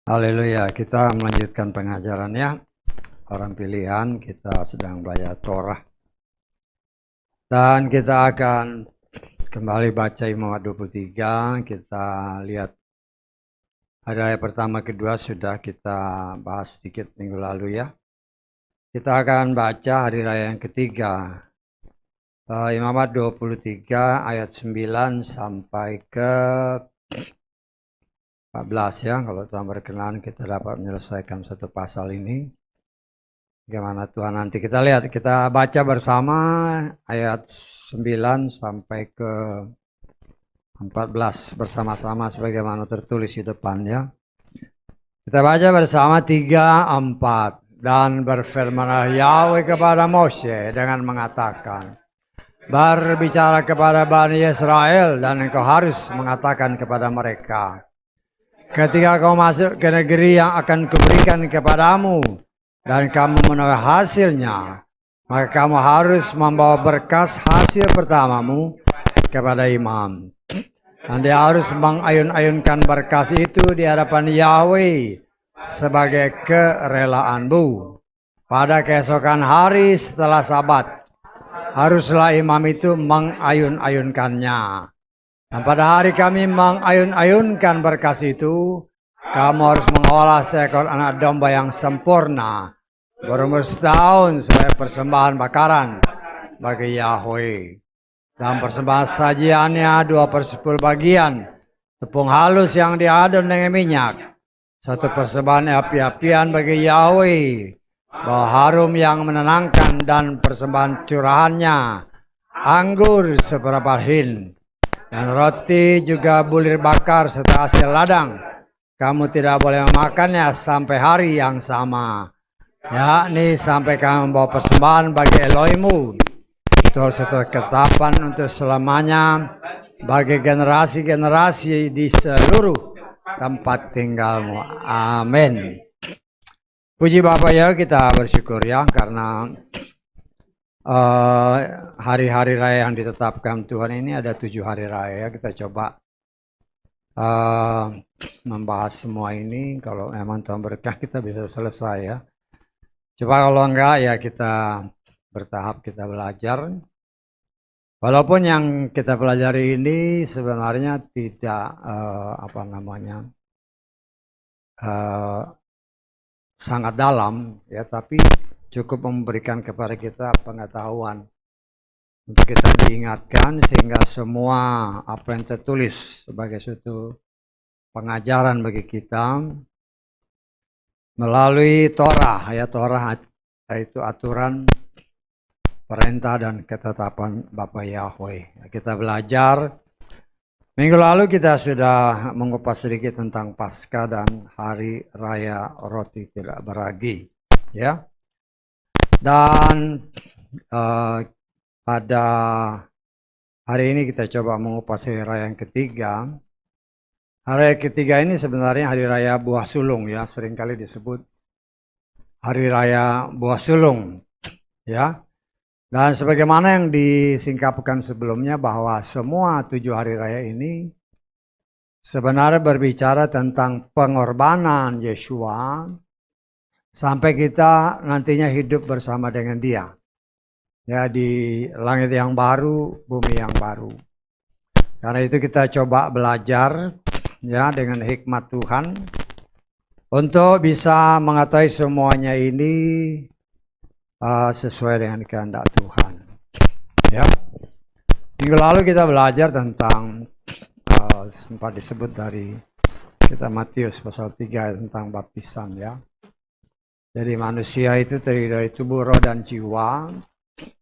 Haleluya, kita melanjutkan pengajarannya. Orang pilihan, kita sedang belajar Torah. Dan kita akan kembali baca Imamat 23. Kita lihat hari raya pertama kedua sudah kita bahas sedikit minggu lalu ya. Kita akan baca hari raya yang ketiga. Imamat 23 ayat 9 sampai ke 14 ya. Kalau Tuhan berkenan kita dapat menyelesaikan satu pasal ini. Bagaimana Tuhan nanti kita lihat, kita baca bersama ayat 9 sampai ke 14 bersama-sama sebagaimana tertulis di depannya. Kita baca bersama 3, 4. Dan berfirmanlah Yahweh kepada Mose dengan mengatakan, berbicara kepada Bani Israel dan engkau harus mengatakan kepada mereka, ketika kau masuk ke negeri yang akan kuberikan kepadamu, dan kamu menuai hasilnya, maka kamu harus membawa berkas hasil pertamamu kepada imam. Dan dia harus mengayun-ayunkan berkas itu di hadapan Yahweh sebagai kerelaanmu. Pada keesokan hari setelah Sabat, haruslah imam itu mengayun-ayunkannya. Dan pada hari kami mengayun-ayunkan berkas itu, kamu harus mengolah seekor anak domba yang sempurna, berumur setahun sebagai persembahan bakaran bagi Yahweh. Dan persembahan sajiannya 2/10 bagian tepung halus yang diadon dengan minyak, satu persembahan api-apian bagi Yahweh, bau harum yang menenangkan, dan persembahan curahannya anggur seberapa hin, dan roti juga bulir bakar serta hasil ladang. Kamu tidak boleh memakannya sampai hari yang sama, yakni sampai kamu membawa persembahan bagi Elohimmu. Itu satu ketetapan untuk selamanya bagi generasi-generasi di seluruh tempat tinggalmu. Amin. Puji Bapa ya, kita bersyukur ya karena hari-hari raya yang ditetapkan Tuhan ini ada 7 hari raya. Kita coba membahas semua ini. Kalau memang Tuhan berkah kita bisa selesai ya. Coba kalau enggak ya kita bertahap kita belajar. Walaupun yang kita pelajari ini sebenarnya tidak sangat dalam ya, tapi cukup memberikan kepada kita pengetahuan untuk kita diingatkan sehingga semua apa yang tertulis sebagai suatu pengajaran bagi kita melalui Torah ya. Torah yaitu aturan, perintah dan ketetapan Bapa Yahweh. Kita belajar minggu lalu kita sudah mengupas sedikit tentang Paskah dan hari raya roti tidak beragi ya. Dan pada hari ini kita coba mengupas hari raya yang ketiga. Hari raya ketiga ini sebenarnya hari raya buah sulung ya, seringkali disebut hari raya buah sulung ya. Dan sebagaimana yang disingkapkan sebelumnya bahwa semua 7 hari raya ini sebenarnya berbicara tentang pengorbanan Yeshua sampai kita nantinya hidup bersama dengan dia. Ya, di langit yang baru, bumi yang baru. Karena itu kita coba belajar ya dengan hikmat Tuhan untuk bisa mengetahui semuanya ini sesuai dengan kehendak Tuhan. Ya. Minggu lalu kita belajar tentang sempat disebut dari kita Matius pasal 3 tentang baptisan ya. Jadi manusia itu terdiri dari tubuh, roh dan jiwa.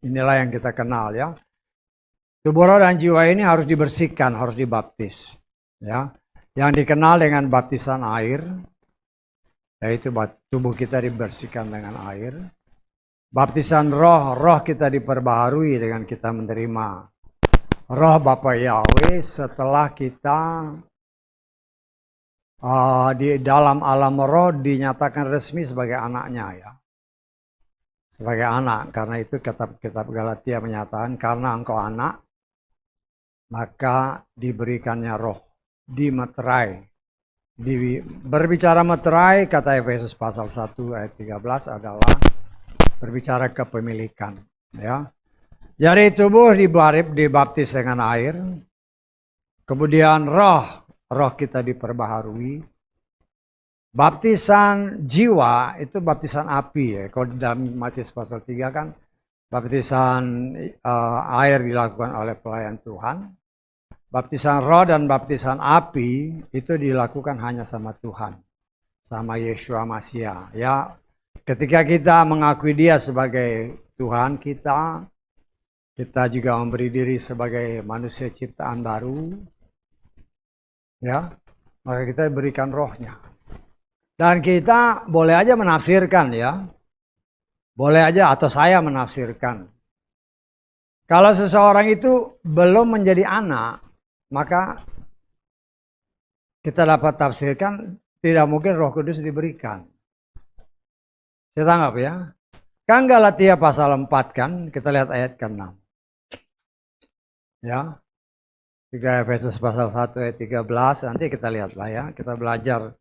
Inilah yang kita kenal ya. Tubuh, roh dan jiwa ini harus dibersihkan, harus dibaptis ya. Yang dikenal dengan baptisan air, yaitu tubuh kita dibersihkan dengan air. Baptisan roh, roh kita diperbaharui dengan kita menerima roh Bapa Yahweh setelah kita di dalam alam roh dinyatakan resmi sebagai anaknya ya. Sebagai anak, karena itu kitab Galatia menyatakan karena engkau anak, maka diberikannya roh, dimeterai. Berbicara meterai, kata Efesus pasal 1 ayat 13 adalah berbicara kepemilikan. Ya. Jadi tubuh dibaptis dengan air, kemudian roh kita diperbaharui. Baptisan jiwa itu baptisan api ya. Kalau dalam Matius pasal 3 kan baptisan air dilakukan oleh pelayan Tuhan. Baptisan roh dan baptisan api itu dilakukan hanya sama Tuhan, sama Yeshua Mashiach. Ya, ketika kita mengakui Dia sebagai Tuhan kita juga memberi diri sebagai manusia ciptaan baru. Ya, maka kita berikan rohnya. Dan kita boleh aja menafsirkan ya. Boleh aja atau saya menafsirkan. Kalau seseorang itu belum menjadi anak, maka kita dapat tafsirkan tidak mungkin Roh Kudus diberikan. Saya tanggap ya. Kan Galatia pasal 4 kan, kita lihat ayat ke-6. Ya. 3 Efesus pasal 1 ayat 13, nanti kita lihat lah ya, kita belajar.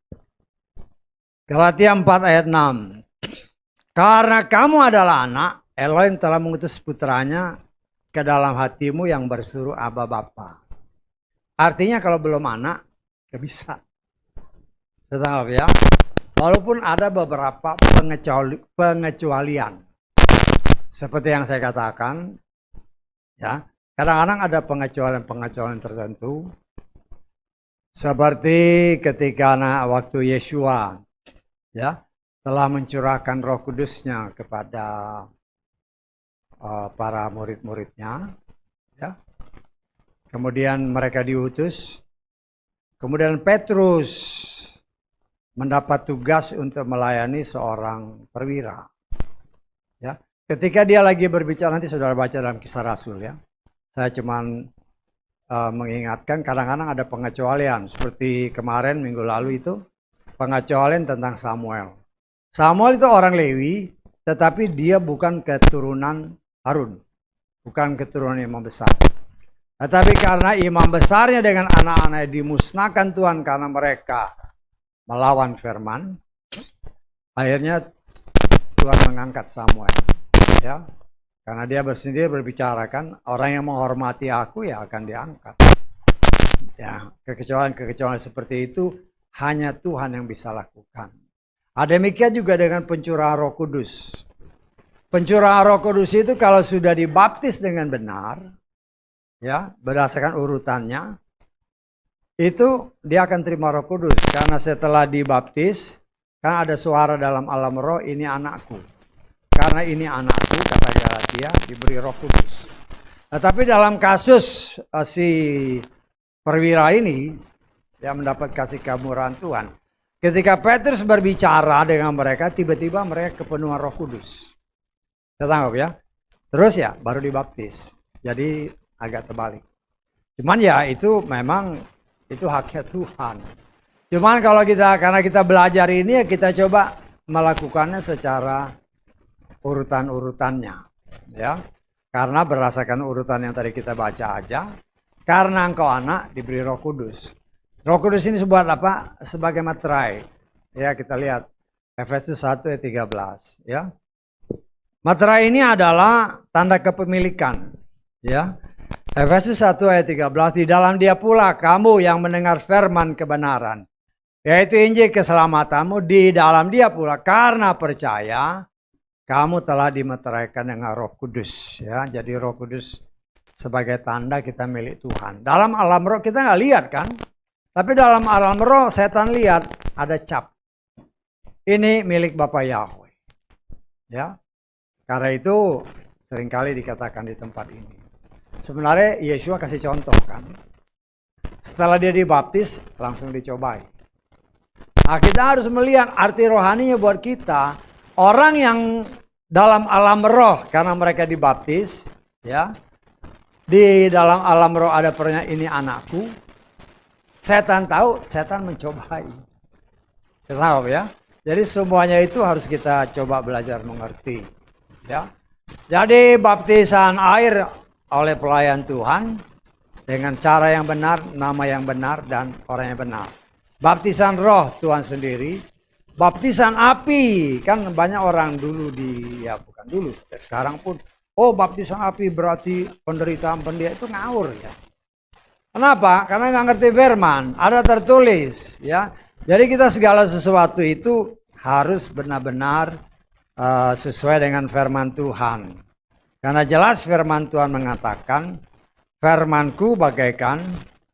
Galatia 4 ayat 6. Karena kamu adalah anak, Elohim telah mengutus putranya ke dalam hatimu yang berseru Aba Bapa. Artinya kalau belum anak, gak bisa. Saya tanggap ya. Walaupun ada beberapa pengecualian. Seperti yang saya katakan, ya. Kadang-kadang ada pengecualian tertentu. Seperti ketika waktu Yeshua ya telah mencurahkan Roh Kudusnya kepada para murid-muridnya, ya. Kemudian mereka diutus. Kemudian Petrus mendapat tugas untuk melayani seorang perwira. Ya, ketika dia lagi berbicara, nanti saudara baca dalam Kisah Rasul ya. Saya cuman mengingatkan kadang-kadang ada pengecualian seperti kemarin minggu lalu itu pengecualian tentang Samuel. Samuel itu orang Lewi, tetapi dia bukan keturunan Harun, bukan keturunan imam besar. Tetapi karena imam besarnya dengan anak-anaknya dimusnahkan Tuhan karena mereka melawan firman, akhirnya Tuhan mengangkat Samuel. Ya, karena dia sendiri berbicara kan, orang yang menghormati aku ya akan diangkat. Ya, kekecualian seperti itu hanya Tuhan yang bisa lakukan. Demikian juga dengan pencurahan Roh Kudus. Pencurahan Roh Kudus itu kalau sudah dibaptis dengan benar, ya, berdasarkan urutannya, itu dia akan terima Roh Kudus. Karena setelah dibaptis, kan ada suara dalam alam roh, ini anakku. Karena ini anakku, kata Galatia, diberi Roh Kudus. Nah, tapi dalam kasus si perwira ini, dia mendapat kasih kemurahan Tuhan. Ketika Petrus berbicara dengan mereka, tiba-tiba mereka kepenuhan Roh Kudus. Saya tanggap ya. Terus ya, baru dibaptis. Jadi agak terbalik. Cuman ya itu memang itu haknya Tuhan. Cuman kalau karena kita belajar ini ya kita coba melakukannya secara urutan-urutannya. Ya. Karena berdasarkan urutan yang tadi kita baca aja. Karena engkau anak diberi Roh Kudus. Roh Kudus ini buat apa? Sebagai materai. Ya, kita lihat Efesus 1 ayat 13, ya. Materai ini adalah tanda kepemilikan, ya. Efesus 1 ayat 13, di dalam Dia pula kamu yang mendengar firman kebenaran, yaitu Injil keselamatanmu, di dalam Dia pula karena percaya kamu telah dimeteraikan dengan Roh Kudus, ya. Jadi Roh Kudus sebagai tanda kita milik Tuhan. Dalam alam roh kita nggak lihat kan? Tapi dalam alam roh setan lihat ada cap. Ini milik Bapa Yahweh. Ya. Karena itu seringkali dikatakan di tempat ini. Sebenarnya Yeshua kasih contoh kan. Setelah dia dibaptis langsung dicobai. Nah, kita harus melihat arti rohaninya buat kita. Orang yang dalam alam roh karena mereka dibaptis, ya. Di dalam alam roh ada pernyataan ini anakku. Setan tahu, setan mencobai. Kita tahu ya. Jadi semuanya itu harus kita coba belajar mengerti. Ya. Jadi baptisan air oleh pelayan Tuhan dengan cara yang benar, nama yang benar, dan orang yang benar. Baptisan roh Tuhan sendiri, baptisan api, kan banyak orang dulu ya bukan dulu, sekarang pun, oh baptisan api berarti penderitaan pendia, itu ngawur ya. Kenapa? Karena nggak ngerti firman, ada tertulis ya. Jadi kita segala sesuatu itu harus benar-benar sesuai dengan firman Tuhan. Karena jelas firman Tuhan mengatakan, firmanku bagaikan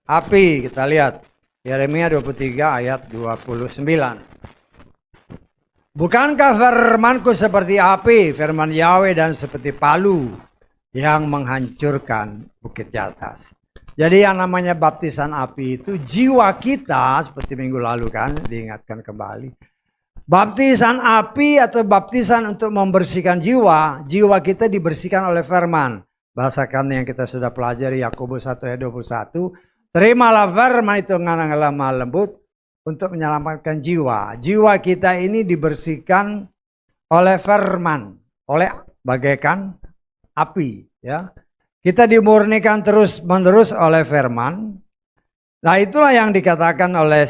api. Kita lihat Yeremia 23 ayat 29. Bukankah firmanku seperti api, firman Yahweh, dan seperti palu yang menghancurkan bukit di atas. Jadi yang namanya baptisan api itu jiwa kita, seperti minggu lalu kan diingatkan kembali. Baptisan api atau baptisan untuk membersihkan jiwa, jiwa kita dibersihkan oleh firman. Bahasakan yang kita sudah pelajari Yakobus 1 ayat 21. Terimalah firman itu dengan lemah lembut untuk menyelamatkan jiwa. Jiwa kita ini dibersihkan oleh firman, oleh bagaikan api, ya. Kita dimurnikan terus menerus oleh firman. Nah, itulah yang dikatakan oleh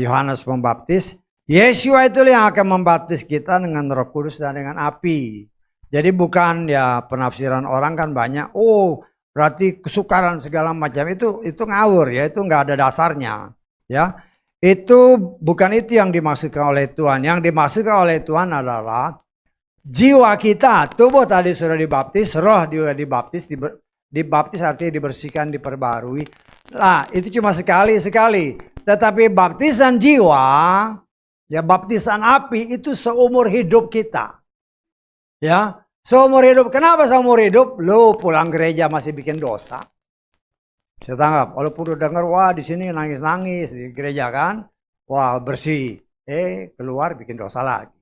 Yohanes Pembaptis. Yesua itu yang akan membaptis kita dengan Roh Kudus dan dengan api. Jadi bukan ya penafsiran orang kan banyak. Oh, berarti kesukaran segala macam itu ngawur ya, itu nggak ada dasarnya. Ya, itu bukan itu yang dimaksudkan oleh Tuhan. Yang dimaksudkan oleh Tuhan adalah jiwa kita, tubuh tadi sudah dibaptis, roh juga dibaptis, dibaptis artinya dibersihkan, diperbarui. Nah, itu cuma sekali-sekali. Tetapi baptisan jiwa, ya baptisan api itu seumur hidup kita. Ya, seumur hidup. Kenapa seumur hidup? Lo pulang gereja masih bikin dosa. Saya tanggap, walaupun udah denger, wah di sini nangis-nangis di gereja kan, wah bersih. Keluar bikin dosa lagi.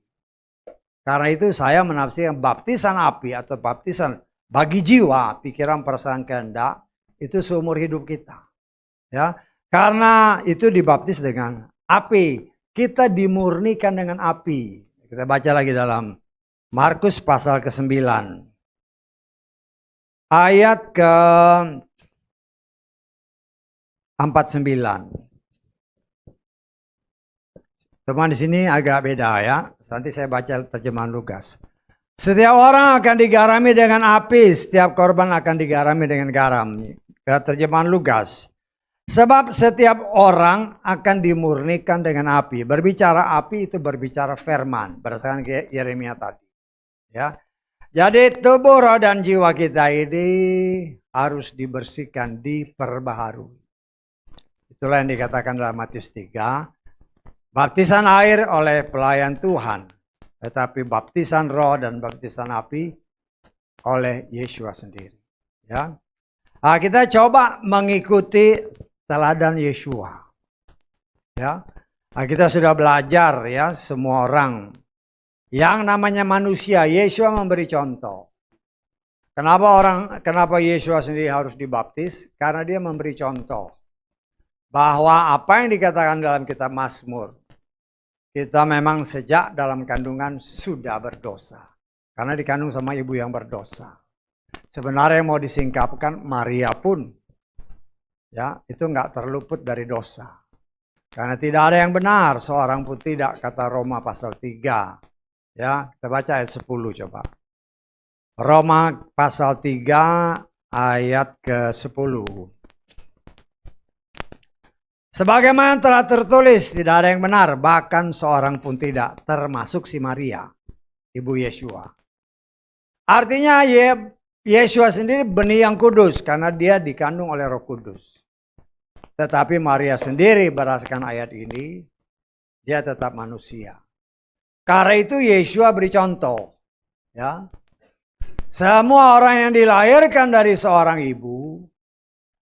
Karena itu saya menafsirkan baptisan api atau baptisan bagi jiwa, pikiran, perasaan, kehendak itu seumur hidup kita. Ya, karena itu dibaptis dengan api. Kita dimurnikan dengan api. Kita baca lagi dalam Markus pasal ke-9. Ayat ke-49. Teman di sini agak beda ya. Nanti saya baca terjemahan Lukas. Setiap orang akan digarami dengan api, setiap korban akan digarami dengan garam. Terjemahan Lukas. Sebab setiap orang akan dimurnikan dengan api. Berbicara api itu berbicara firman, berdasarkan Yeremia tadi. Ya. Jadi tubuh, roh, dan jiwa kita ini harus dibersihkan, diperbaharui. Itulah yang dikatakan dalam Matius 3. Baptisan air oleh pelayan Tuhan, tetapi baptisan roh dan baptisan api oleh Yesua sendiri. Ya, nah, kita coba mengikuti teladan Yesua. Ya, nah, kita sudah belajar ya semua orang yang namanya manusia. Yesua memberi contoh. Kenapa Yesua sendiri harus dibaptis? Karena dia memberi contoh bahwa apa yang dikatakan dalam kitab Mazmur, kita memang sejak dalam kandungan sudah berdosa. Karena dikandung sama ibu yang berdosa. Sebenarnya mau disingkapkan, Maria pun ya itu nggak terluput dari dosa. Karena tidak ada yang benar, seorang pun tidak, kata Roma pasal 3. Ya, kita baca ayat 10 coba. Roma pasal 3 ayat ke-10. Sebagaimana telah tertulis, tidak ada yang benar, bahkan seorang pun tidak, termasuk si Maria, ibu Yesua. Artinya Yesua sendiri benih yang kudus, karena dia dikandung oleh Roh Kudus. Tetapi Maria sendiri berdasarkan ayat ini, dia tetap manusia. Karena itu Yesua beri contoh. Ya. Semua orang yang dilahirkan dari seorang ibu,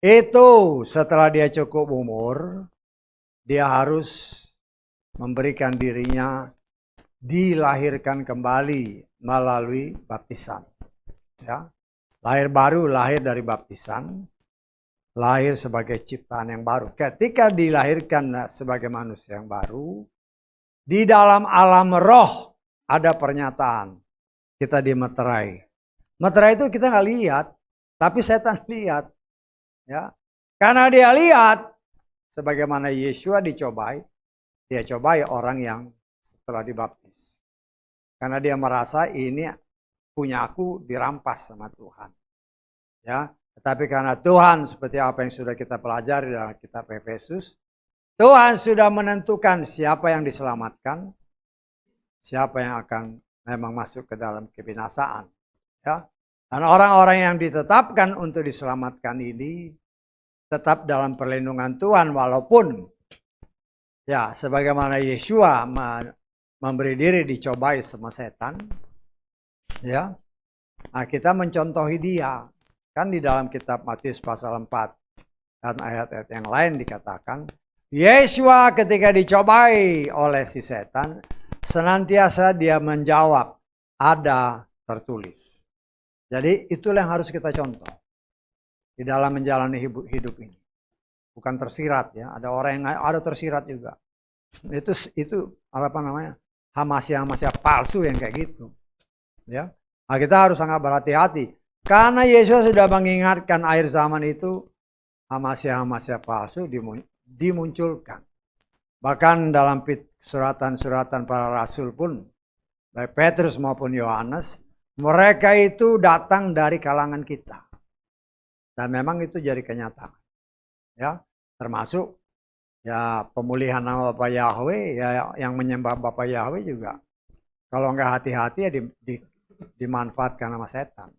itu setelah dia cukup umur, dia harus memberikan dirinya dilahirkan kembali melalui baptisan. Ya. Lahir baru, lahir dari baptisan, lahir sebagai ciptaan yang baru. Ketika dilahirkan sebagai manusia yang baru, di dalam alam roh ada pernyataan, kita dimeterai. Meterai itu kita nggak lihat, Tapi setan lihat, ya. Karena dia lihat sebagaimana Yesua dicobai, dia cobai orang yang setelah dibaptis. Karena dia merasa ini punya aku dirampas sama Tuhan. Ya, tetapi karena Tuhan seperti apa yang sudah kita pelajari dalam kitab Efesus, Tuhan sudah menentukan siapa yang diselamatkan, siapa yang akan memang masuk ke dalam kebinasaan. Ya. Dan orang-orang yang ditetapkan untuk diselamatkan ini tetap dalam perlindungan Tuhan, walaupun ya sebagaimana Yesua memberi diri dicobai sama setan, ya. Nah, kita mencontohi dia. Kan di dalam kitab Matius pasal 4 dan ayat-ayat yang lain dikatakan, Yesua ketika dicobai oleh si setan, senantiasa dia menjawab, ada tertulis. Jadi itulah yang harus kita contoh di dalam menjalani hidup ini. Bukan tersirat ya, ada orang yang ada tersirat juga. Itu apa namanya? Hamasia-hamasia palsu yang kayak gitu. Ya. Nah, kita harus sangat berhati-hati. Karena Yesus sudah mengingatkan akhir zaman itu hamasia-hamasia palsu dimunculkan. Bahkan dalam suratan-suratan para rasul pun, baik Petrus maupun Yohanes, mereka itu datang dari kalangan kita. Dan memang itu jadi kenyataan. Ya, termasuk ya pemulihan nama Bapak Yahweh, ya yang menyembah Bapak Yahweh juga. Kalau nggak hati-hati ya dimanfaatkan sama setan.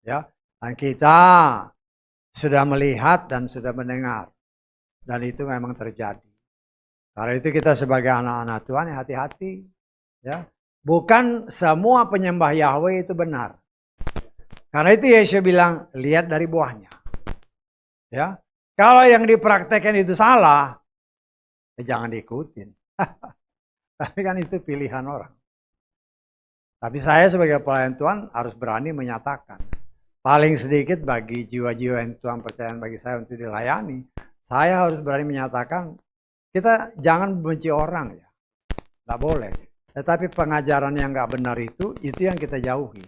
Ya, dan kita sudah melihat dan sudah mendengar, dan itu memang terjadi. Karena itu kita sebagai anak-anak Tuhan hati-hati, ya. Bukan semua penyembah Yahweh itu benar. Karena itu Yesus bilang, lihat dari buahnya. Ya, kalau yang dipraktekkan itu salah, ya jangan diikutin. Tapi kan itu pilihan orang. Tapi saya sebagai pelayan Tuhan harus berani menyatakan. Paling sedikit bagi jiwa-jiwa yang Tuhan percayakan bagi saya untuk dilayani, saya harus berani menyatakan, kita jangan benci orang ya, nggak boleh. Tetapi pengajaran yang nggak benar itu yang kita jauhi.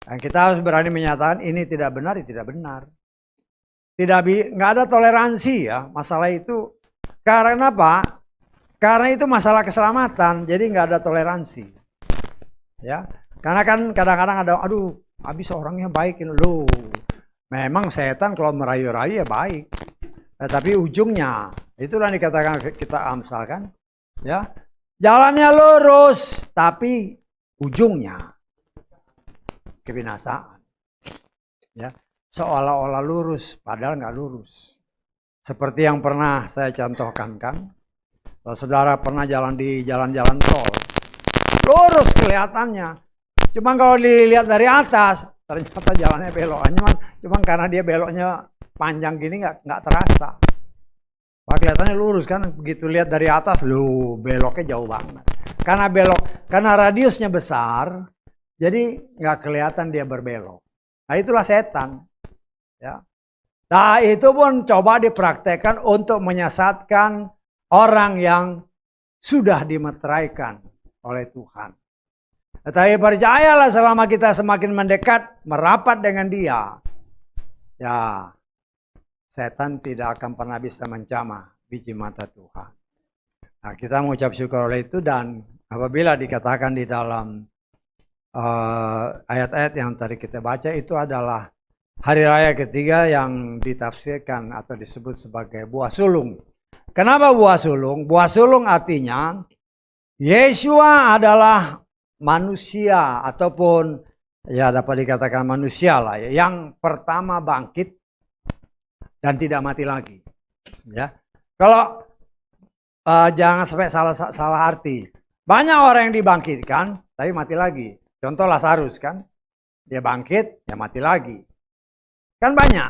Dan kita harus berani menyatakan ini tidak benar, ini tidak benar. Nggak ada toleransi ya masalah itu. Karena apa? Karena itu masalah keselamatan, jadi nggak ada toleransi. Ya, karena kan kadang-kadang ada, aduh. Habis orangnya baik loh. Memang setan kalau merayu-rayu ya baik. Tapi ujungnya itulah yang dikatakan kita Amsal kan. Ya. Jalannya lurus tapi ujungnya kebinasaan. Ya. Seolah-olah lurus padahal nggak lurus. Seperti yang pernah saya contohkan kan. Kalau saudara pernah jalan di jalan-jalan tol. Lurus kelihatannya. Cuma kalau dilihat dari atas, ternyata jalannya belok. Cuma karena dia beloknya panjang gini nggak terasa. Wah, kelihatannya lurus kan, begitu lihat dari atas, lu beloknya jauh banget. Karena radiusnya besar, jadi nggak kelihatan dia berbelok. Nah itulah setan. Ya. Nah itu pun coba dipraktekkan untuk menyesatkan orang yang sudah dimeteraikan oleh Tuhan. Tetapi percayalah selama kita semakin mendekat, merapat dengan dia, ya setan tidak akan pernah bisa menjamah biji mata Tuhan. Nah, kita mengucap syukur oleh itu, dan apabila dikatakan di dalam ayat-ayat yang tadi kita baca itu adalah hari raya ketiga yang ditafsirkan atau disebut sebagai buah sulung. Kenapa buah sulung? Buah sulung artinya Yesua adalah manusia ataupun ya dapat dikatakan manusia lah ya, yang pertama bangkit dan tidak mati lagi. Ya, kalau jangan sampai salah arti. Banyak orang yang dibangkitkan tapi mati lagi. Contoh Lazarus kan, dia bangkit ya mati lagi. Kan banyak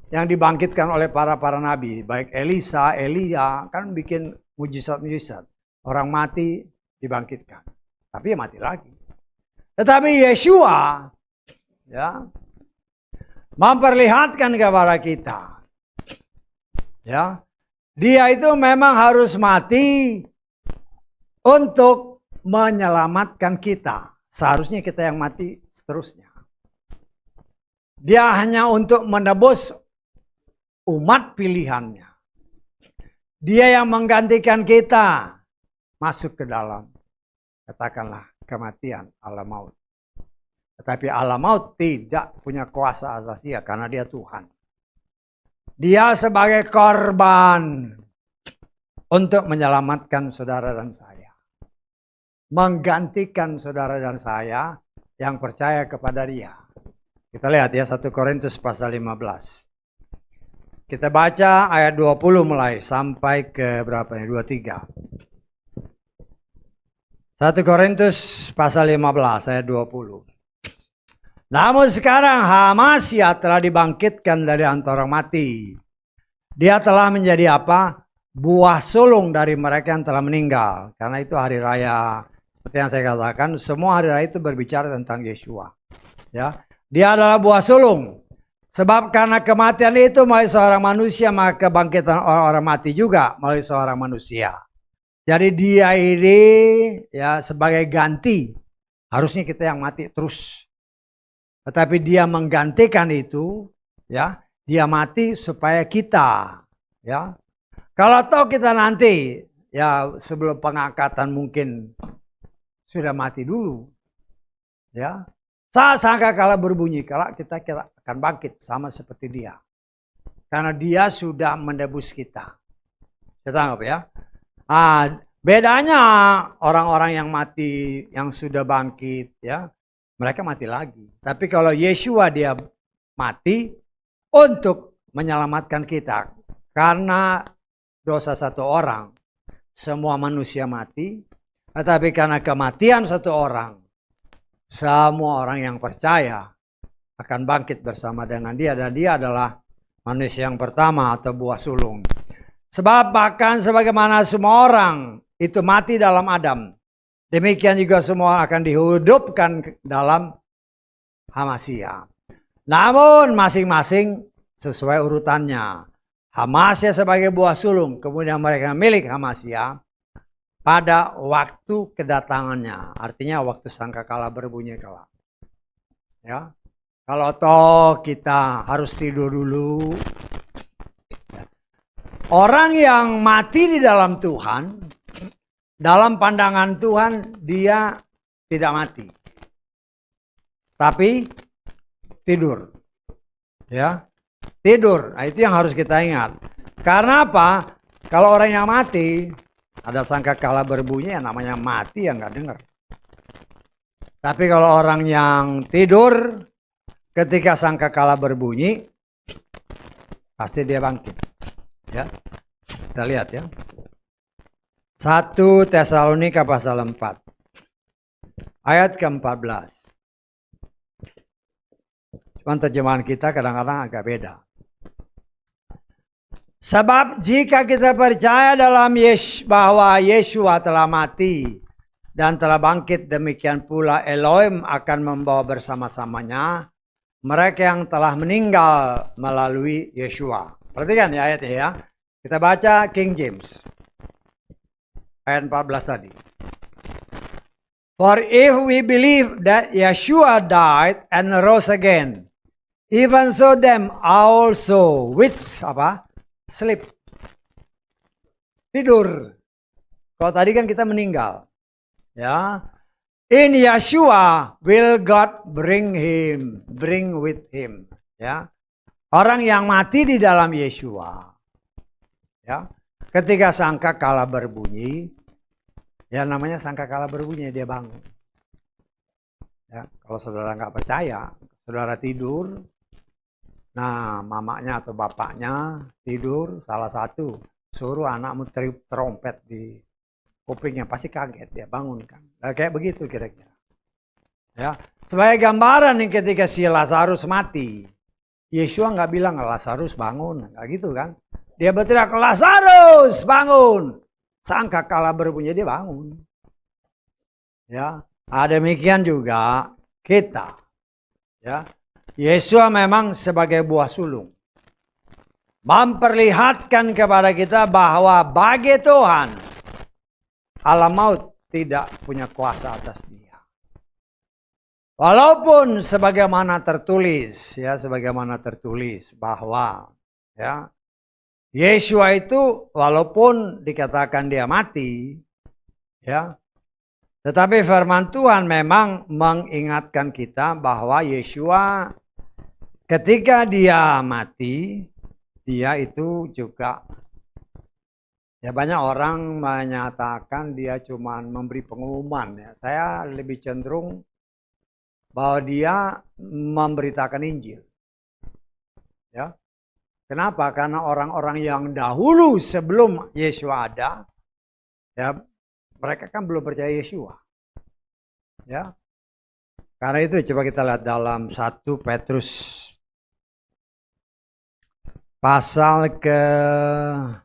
yang dibangkitkan oleh para nabi, baik Elisa, Elia, kan bikin mujizat-mujizat. Orang mati dibangkitkan. Tapi ya mati lagi. Tetapi Yesua ya memperlihatkan kepada kita, ya, dia itu memang harus mati untuk menyelamatkan kita. Seharusnya kita yang mati seterusnya. Dia hanya untuk menebus umat pilihannya. Dia yang menggantikan kita masuk ke dalam, katakanlah, kematian, alam maut. Tetapi alam maut tidak punya kuasa atas dia karena dia Tuhan. Dia sebagai korban untuk menyelamatkan saudara dan saya. Menggantikan saudara dan saya yang percaya kepada dia. Kita lihat ya 1 Korintus pasal 15. Kita baca ayat 20 mulai sampai ke berapa ya? 23. 1 Korintus pasal 15 ayat 20. Namun sekarang Hamasya telah dibangkitkan dari antara orang mati. Dia telah menjadi apa? Buah sulung dari mereka yang telah meninggal. Karena itu hari raya, seperti yang saya katakan, semua hari raya itu berbicara tentang Yeshua. Ya, dia adalah buah sulung. Sebab karena kematian itu melalui seorang manusia, maka kebangkitan orang-orang mati juga melalui seorang manusia. Jadi dia ini ya sebagai ganti. Harusnya kita yang mati terus. Tetapi dia menggantikan itu, ya, dia mati supaya kita, ya. Kalau tahu kita nanti, ya sebelum pengangkatan mungkin sudah mati dulu, ya. Saat sangkakala berbunyi, kalau kita akan bangkit sama seperti dia. Karena dia sudah menebus kita. Kita anggap ya. Bedanya orang-orang yang mati, yang sudah bangkit, ya. Mereka mati lagi. Tapi kalau Yeshua dia mati untuk menyelamatkan kita. Karena dosa satu orang, semua manusia mati. Tetapi karena kematian satu orang, semua orang yang percaya akan bangkit bersama dengan dia. Dan dia adalah manusia yang pertama atau buah sulung. Sebab bahkan sebagaimana semua orang itu mati dalam Adam, demikian juga semua akan dihidupkan dalam Hamasya. Namun masing-masing sesuai urutannya. Hamasya sebagai buah sulung, kemudian mereka milik Hamasya pada waktu kedatangannya. Artinya waktu sangkakala berbunyi kelak. Ya. Kalau toh kita harus tidur dulu. Orang yang mati di dalam Tuhan, dalam pandangan Tuhan dia tidak mati. Tapi tidur. Ya. Tidur. Nah, itu yang harus kita ingat. Karena apa? Kalau orang yang mati, ada sangkakala berbunyi yang namanya mati yang nggak dengar. Tapi kalau orang yang tidur, ketika sangkakala berbunyi, pasti dia bangkit. Ya, kita lihat ya. 1 Tesalonika pasal 4 ayat ke-14. Cuman terjemahan kita kadang-kadang agak beda. Sebab jika kita percaya dalam bahwa Yeshua telah mati dan telah bangkit, demikian pula Elohim akan membawa bersama-samanya mereka yang telah meninggal melalui Yeshua. Perhatikan ya ayatnya ya. Kita baca King James. Ayat 14 tadi. For if we believe that Yeshua died and rose again, even so them also which sleep. Tidur. Kalau tadi kan kita meninggal. Ya. In Yeshua will God bring with him. Ya. Orang yang mati di dalam Yeshua, ya, ketika sangkakala berbunyi, ya namanya sangkakala berbunyi dia bangun. Ya, kalau saudara nggak percaya, saudara tidur, nah mamanya atau bapaknya tidur, salah satu suruh anakmu tiup trompet di kupingnya, pasti kaget dia bangun kan. Nah, kayak begitu kira-kira. Ya, sebagai gambaran nih ketika si Lazarus mati. Yeshua nggak bilang Lazarus bangun, nggak gitu kan? Dia berteriak Lazarus bangun. Sangkakala berbunyi dia bangun. Ya, demikian juga kita. Ya, Yeshua memang sebagai buah sulung memperlihatkan kepada kita bahwa bagi Tuhan alam maut tidak punya kuasa atas dia. Walaupun sebagaimana tertulis, ya, sebagaimana tertulis bahwa, ya, Yesua itu walaupun dikatakan dia mati, ya, tetapi firman Tuhan memang mengingatkan kita bahwa Yesua ketika dia mati, dia itu juga, ya, banyak orang menyatakan dia cuma memberi pengumuman, ya. Saya lebih cenderung bahwa dia memberitakan Injil. Ya. Kenapa? Karena orang-orang yang dahulu sebelum Yesua ada, ya, mereka kan belum percaya Yesua. Ya. Karena itu coba kita lihat dalam 1 Petrus pasal ke-3.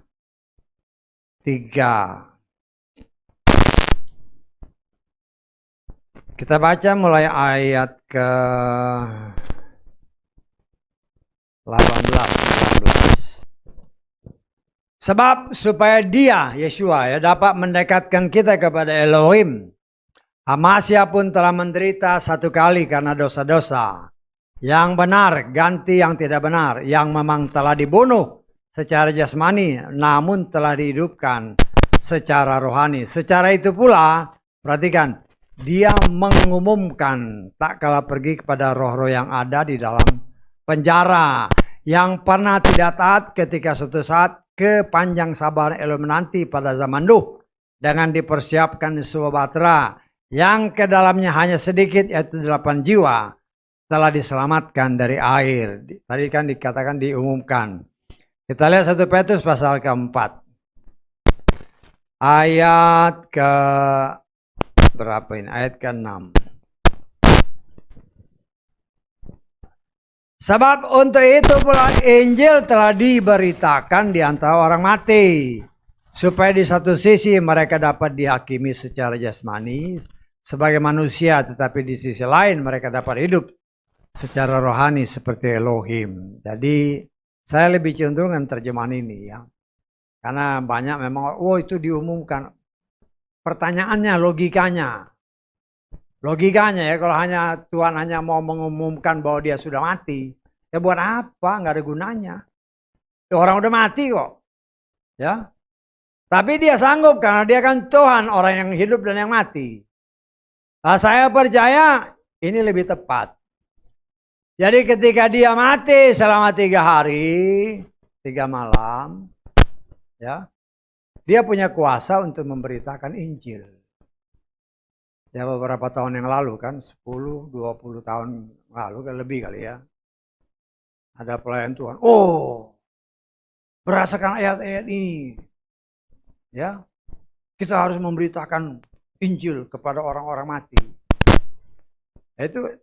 Kita baca mulai ayat ke-18. Sebab supaya dia, Yesua, ya, dapat mendekatkan kita kepada Elohim. Amasya pun telah menderita 1 kali karena dosa-dosa. Yang benar ganti yang tidak benar. Yang memang telah dibunuh secara jasmani, namun telah dihidupkan secara rohani. Secara itu pula, perhatikan, dia mengumumkan tak kalah pergi kepada roh-roh yang ada di dalam penjara, yang pernah tidak taat ketika suatu saat kepanjang sabar Elohim menanti pada zaman Nuh, dengan dipersiapkan sebuah bahtera yang ke dalamnya hanya sedikit, yaitu 8 jiwa telah diselamatkan dari air. Tadi kan dikatakan diumumkan. Kita lihat 1 Petrus pasal ke-4 ayat berapa ini? Ayat ke-6. Sebab untuk itu pula Injil telah diberitakan di antara orang mati, supaya di satu sisi mereka dapat dihakimi secara jasmani sebagai manusia, tetapi di sisi lain mereka dapat hidup secara rohani seperti Elohim. Jadi saya lebih cenderung dengan terjemahan ini, ya. Karena banyak memang, oh itu diumumkan. Pertanyaannya, logikanya ya, kalau hanya Tuhan hanya mau mengumumkan bahwa dia sudah mati, ya buat apa? Nggak ada gunanya. Ya, orang udah mati kok, ya. Tapi dia sanggup karena dia kan Tuhan, orang yang hidup dan yang mati. Nah, saya percaya ini lebih tepat. Jadi ketika dia mati selama 3 hari, 3 malam, ya, dia punya kuasa untuk memberitakan Injil. Ya, beberapa tahun yang lalu kan, 10-20 tahun lalu kan, lebih kali ya. Ada pelayan Tuhan. Oh, berdasarkan ayat-ayat ini, ya, kita harus memberitakan Injil kepada orang-orang mati.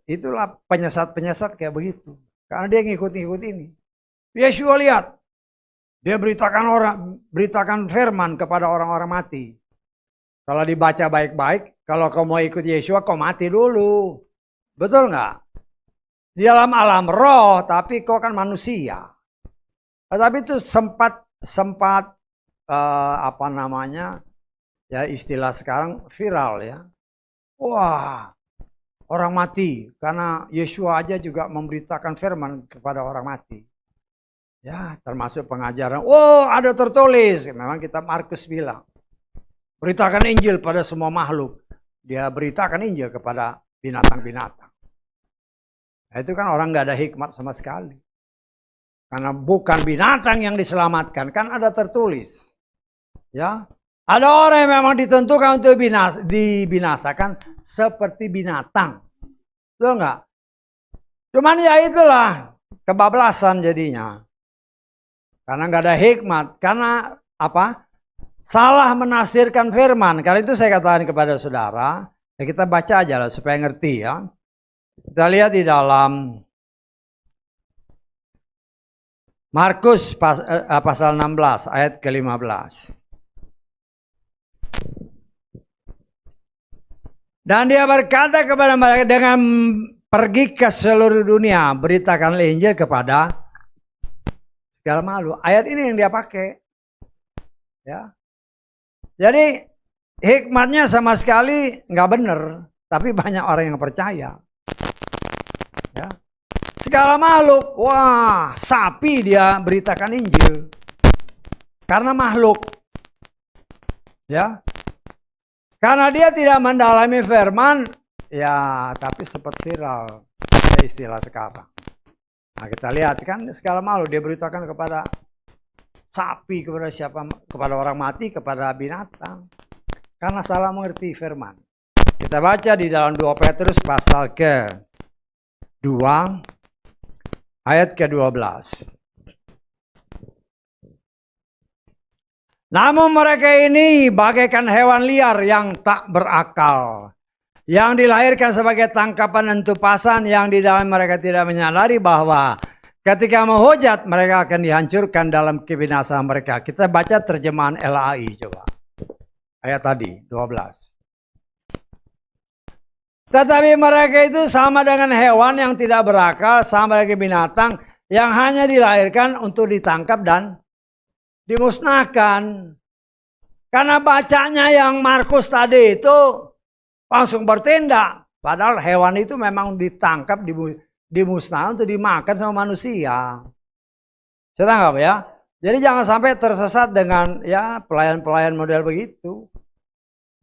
Itulah penyesat-penyesat kayak begitu. Karena dia ngikut-ngikut ini. Yesua lihat, dia beritakan firman kepada orang-orang mati. Kalau dibaca baik-baik, kalau kau mau ikut Yesua, kau mati dulu. Betul nggak? Di dalam alam roh, tapi kau kan manusia. Tapi itu sempat apa namanya, ya istilah sekarang viral, ya. Wah, orang mati karena Yesua aja juga memberitakan firman kepada orang mati. Ya, termasuk pengajaran. Oh, ada tertulis. Memang kitab Markus bilang, beritakan Injil pada semua makhluk. Dia beritakan Injil kepada binatang-binatang. Nah, itu kan orang nggak ada hikmat sama sekali. Karena bukan binatang yang diselamatkan, kan ada tertulis. Ya, ada orang yang memang ditentukan untuk dibinasakan seperti binatang. Betul nggak? Cuman ya itulah kebablasan jadinya. Karena nggak ada hikmat. Karena apa? Salah menafsirkan firman. Karena itu saya katakan kepada saudara, ya kita baca aja lah supaya ngerti, ya. Kita lihat di dalam Markus pasal 16 ayat ke-15. Dan dia berkata kepada mereka, dengan pergi ke seluruh dunia, beritakanlah Injil kepada segala makhluk. Ayat ini yang dia pakai. Ya. Jadi hikmatnya sama sekali nggak benar, tapi banyak orang yang percaya. Segala makhluk, wah, sapi dia beritakan Injil. Karena makhluk. Ya. Karena dia tidak mendalami firman, ya, tapi sempat viral. Ada istilah sekarang. Nah, kita lihat kan segala makhluk dia beritakan kepada sapi, kepada siapa, kepada orang mati, kepada binatang. Karena salah mengerti firman. Kita baca di dalam 2 Petrus pasal ke-2 ayat ke-12. Namun mereka ini bagaikan hewan liar yang tak berakal, yang dilahirkan sebagai tangkapan entupasan, yang di dalam mereka tidak menyadari bahwa ketika menghujat mereka akan dihancurkan dalam kebinasaan mereka. Kita baca terjemahan LAI coba. Ayat tadi 12. Tetapi mereka itu sama dengan hewan yang tidak berakal, sama dengan binatang yang hanya dilahirkan untuk ditangkap dan dimusnahkan. Karena bacanya yang Markus tadi itu langsung bertindak. Padahal hewan itu memang ditangkap, dimusnahkan untuk dimakan sama manusia. Saya tangkap ya. Jadi jangan sampai tersesat dengan ya pelayan-pelayan model begitu.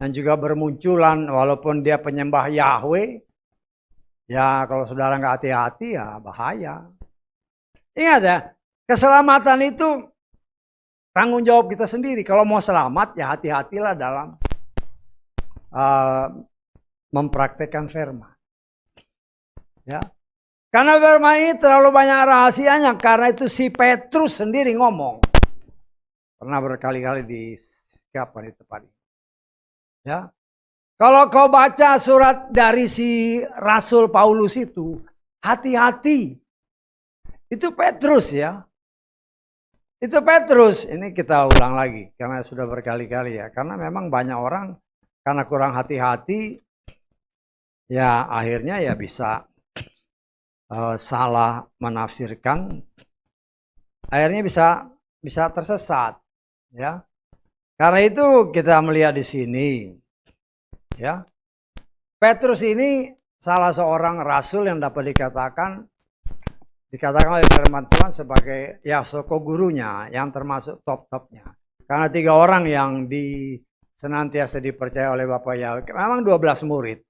Dan juga bermunculan walaupun dia penyembah Yahweh. Ya kalau saudara nggak hati-hati ya bahaya. Ingat ya, keselamatan itu tanggung jawab kita sendiri. Kalau mau selamat ya hati-hatilah dalam mempraktekkan firman. Ya. Karena firman ini terlalu banyak rahasianya. Karena itu si Petrus sendiri ngomong. Pernah berkali-kali di kapan itu Pak? Ya. Kalau kau baca surat dari si Rasul Paulus itu, hati-hati. Itu Petrus ya. Itu Petrus. Ini kita ulang lagi karena sudah berkali-kali ya. Karena memang banyak orang karena kurang hati-hati ya akhirnya ya bisa salah menafsirkan. Akhirnya bisa tersesat ya. Karena itu kita melihat di sini, ya, Petrus ini salah seorang rasul yang dapat dikatakan oleh firman Tuhan sebagai ya soko gurunya yang termasuk top-topnya. Karena 3 orang yang senantiasa dipercaya oleh Bapak Yahweh, memang 12 murid.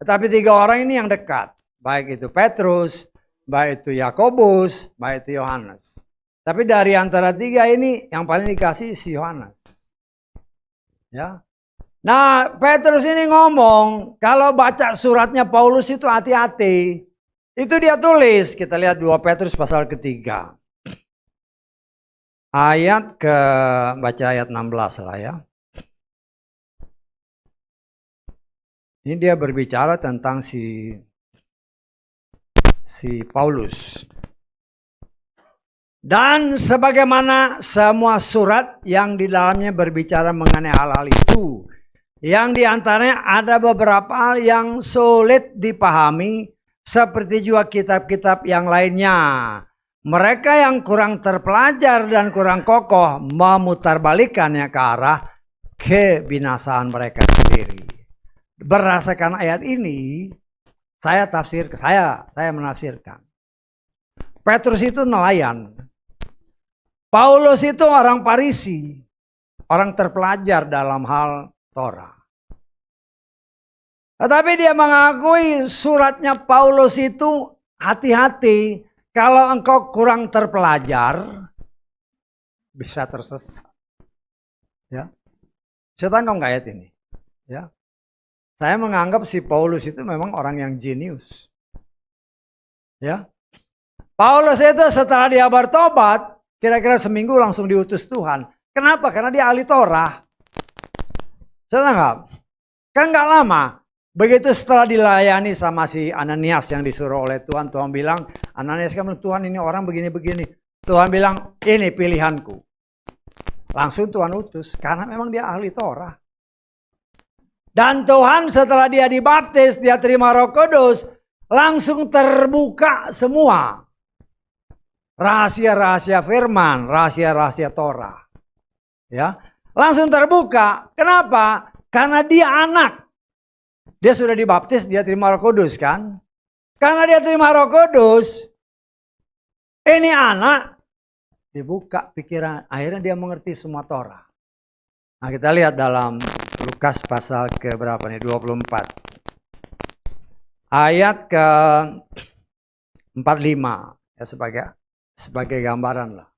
Tetapi 3 orang ini yang dekat, baik itu Petrus, baik itu Yakobus, baik itu Yohanes. Tapi dari antara 3 ini yang paling dikasih si Yohanes. Ya. Nah, Petrus ini ngomong, kalau baca suratnya Paulus itu hati-hati. Itu dia tulis, kita lihat 2 Petrus pasal ke-3. Baca ayat 16 lah ya. Ini dia berbicara tentang si Paulus. Dan sebagaimana semua surat yang di dalamnya berbicara mengenai hal-hal itu, yang diantaranya ada beberapa hal yang sulit dipahami, seperti juga kitab-kitab yang lainnya. Mereka yang kurang terpelajar dan kurang kokoh memutarbalikannya ke arah kebinasaan mereka sendiri. Berdasarkan ayat ini, saya menafsirkan. Petrus itu nelayan. Paulus itu orang Farisi, orang terpelajar dalam hal Torah. Tetapi dia mengakui suratnya Paulus itu hati-hati, kalau engkau kurang terpelajar bisa tersesat. Ya, saya tangkap nggak ayat ini? Ya, saya menganggap si Paulus itu memang orang yang jenius. Ya, Paulus itu setelah dia bertobat, kira-kira seminggu langsung diutus Tuhan. Kenapa? Karena dia ahli Torah. Saya tangkap. Kan gak lama. Begitu setelah dilayani sama si Ananias yang disuruh oleh Tuhan. Tuhan bilang, Ananias kan bilang, Tuhan ini orang begini-begini. Tuhan bilang, ini pilihanku. Langsung Tuhan utus. Karena memang dia ahli Torah. Dan Tuhan setelah dia dibaptis, dia terima Roh Kudus. Langsung terbuka semua. Rahasia-rahasia firman, rahasia-rahasia Torah. Ya, langsung terbuka. Kenapa? Karena dia anak. Dia sudah dibaptis, dia terima Roh Kudus kan? Karena dia terima Roh Kudus, ini anak dibuka pikiran, akhirnya dia mengerti semua Torah. Nah, kita lihat dalam Lukas pasal ke berapa nih? 24. Ayat ke 45 ya, sebagai gambaran lah.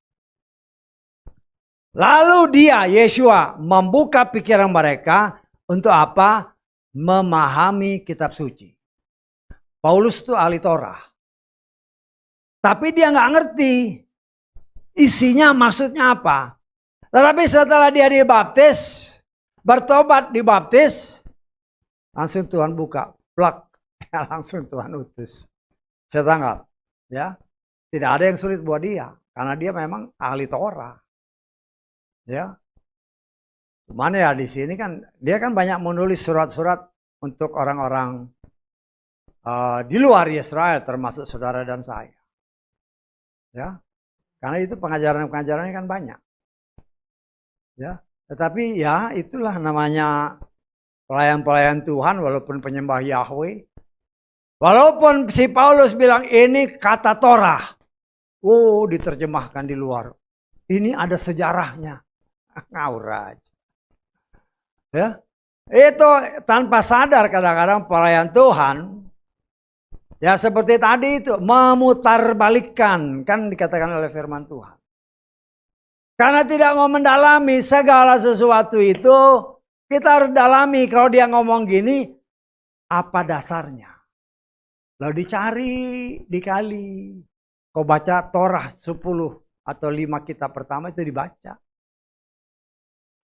Lalu dia, Yeshua, membuka pikiran mereka untuk apa? Memahami kitab suci. Paulus itu ahli Torah. Tapi dia nggak ngerti isinya maksudnya apa. Tetapi setelah dia dibaptis, bertobat dibaptis, langsung Tuhan buka, plak, langsung Tuhan utus. Saya tangkap, ya, tidak ada yang sulit buat dia, karena dia memang ahli Torah, ya. Cuman ya di sini kan dia kan banyak menulis surat-surat untuk orang-orang di luar Israel, termasuk saudara dan saya, ya, karena itu pengajaran-pengajarannya kan banyak. Ya, tetapi ya itulah namanya pelayan-pelayan Tuhan walaupun penyembah Yahweh. Walaupun si Paulus bilang ini kata Torah. Oh, diterjemahkan di luar. Ini ada sejarahnya. Ngawur aja. Ya. Itu tanpa sadar kadang-kadang pelayan Tuhan. Ya seperti tadi itu. Memutarbalikkan. Kan dikatakan oleh firman Tuhan. Karena tidak mau mendalami segala sesuatu itu, kita harus dalami. Kalau dia ngomong gini, apa dasarnya? Lalu dicari, dikali. Kau baca Torah 10 atau 5 kitab pertama itu dibaca.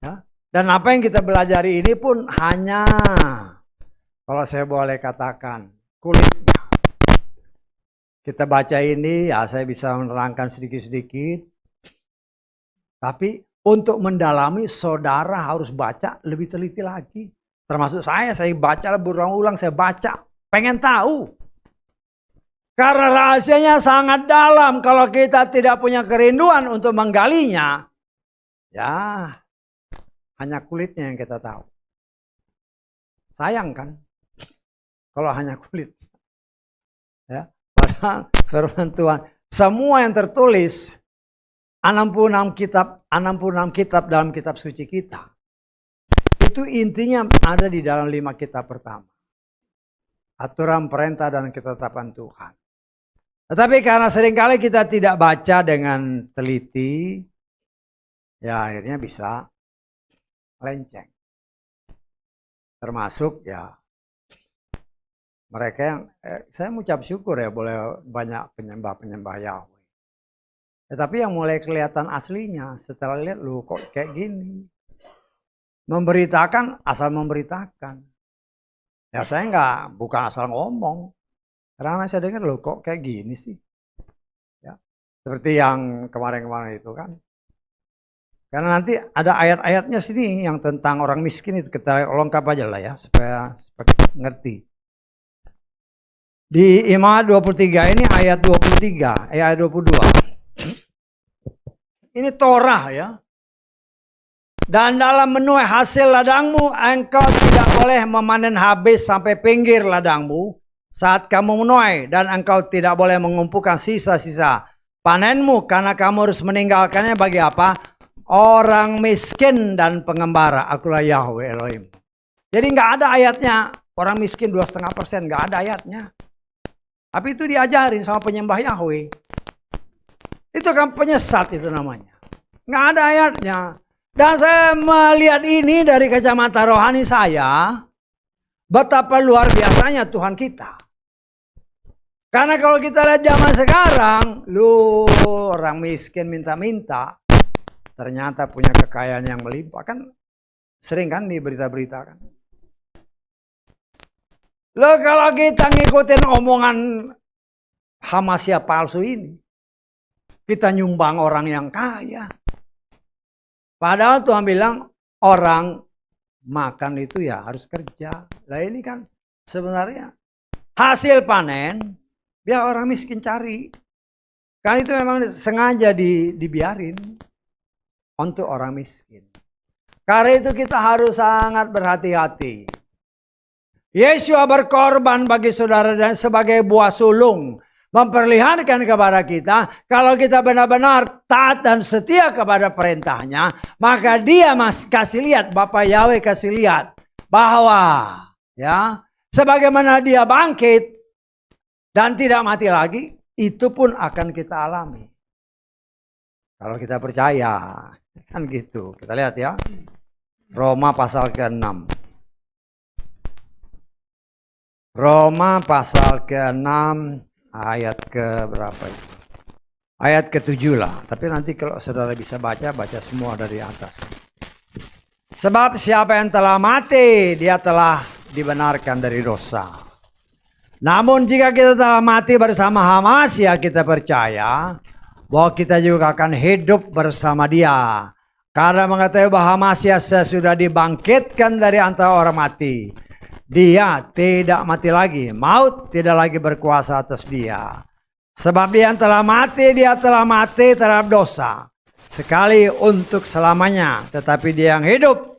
Ya. Dan apa yang kita belajari ini pun hanya, kalau saya boleh katakan, kulitnya. Kita baca ini, ya saya bisa menerangkan sedikit-sedikit. Tapi untuk mendalami saudara harus baca lebih teliti lagi. Termasuk saya baca berulang-ulang, saya baca. Pengen tahu. Karena rahasianya sangat dalam. Kalau kita tidak punya kerinduan untuk menggalinya. Ya hanya kulitnya yang kita tahu. Sayang kan. Kalau hanya kulit. Ya, padahal firman Tuhan. Semua yang tertulis. 66 kitab dalam kitab suci kita. Itu intinya ada di dalam 5 kitab pertama. Aturan, perintah, dan ketetapan Tuhan. Tetapi karena seringkali kita tidak baca dengan teliti, ya akhirnya bisa melenceng. Termasuk ya mereka yang, saya mengucap syukur ya boleh banyak penyembah-penyembah Yahweh. Tetapi yang mulai kelihatan aslinya setelah lihat lu kok kayak gini. Memberitakan asal memberitakan. Ya saya bukan asal ngomong. Karena saya dengar lu kok kayak gini sih. Ya, seperti yang kemarin-kemarin itu kan. Karena nanti ada ayat-ayatnya sini yang tentang orang miskin itu kita lengkap aja lah ya supaya ngerti. Di Imamat 23 ini ayat 23, ayat 22. Ini Torah ya. Dan dalam menuai hasil ladangmu, engkau tidak boleh memanen habis sampai pinggir ladangmu saat kamu menuai. Dan engkau tidak boleh mengumpulkan sisa-sisa panenmu karena kamu harus meninggalkannya bagi apa? Orang miskin dan pengembara. Akulah Yahweh Elohim. Jadi nggak ada ayatnya orang miskin 2,5%, nggak ada ayatnya. Tapi itu diajarin sama penyembah Yahweh. Itu kan penyesat itu namanya. Nggak ada ayatnya. Dan saya melihat ini dari kacamata rohani saya. Betapa luar biasanya Tuhan kita. Karena kalau kita lihat zaman sekarang. Orang miskin minta-minta. Ternyata punya kekayaan yang melimpah. Kan sering kan di berita-berita kan. Kalau kita ngikutin omongan Hamasya palsu ini. Kita nyumbang orang yang kaya. Padahal Tuhan bilang orang makan itu ya harus kerja. Lah ini kan sebenarnya hasil panen biar orang miskin cari. Kan itu memang sengaja dibiarin untuk orang miskin. Karena itu kita harus sangat berhati-hati. Yesua berkorban bagi saudara dan sebagai buah sulung. Memperlihatkan kepada kita, kalau kita benar-benar taat dan setia kepada perintahnya, maka dia kasih lihat, Bapak Yahweh kasih lihat, bahwa ya sebagaimana dia bangkit dan tidak mati lagi, itu pun akan kita alami. Kalau kita percaya, kan gitu. Kita lihat ya, Roma pasal ke-6. Roma pasal ke-6 ayat ke berapa itu? Ayat ke-7 lah. Tapi nanti kalau saudara bisa baca semua dari atas. Sebab siapa yang telah mati, dia telah dibenarkan dari dosa. Namun jika kita telah mati bersama Hamasya, kita percaya bahwa kita juga akan hidup bersama dia. Karena mengetahui bahwa Hamasya sesudah dibangkitkan dari antara orang mati, dia tidak mati lagi. Maut tidak lagi berkuasa atas dia. Sebab dia yang telah mati, dia telah mati terhadap dosa. Sekali untuk selamanya. Tetapi dia yang hidup,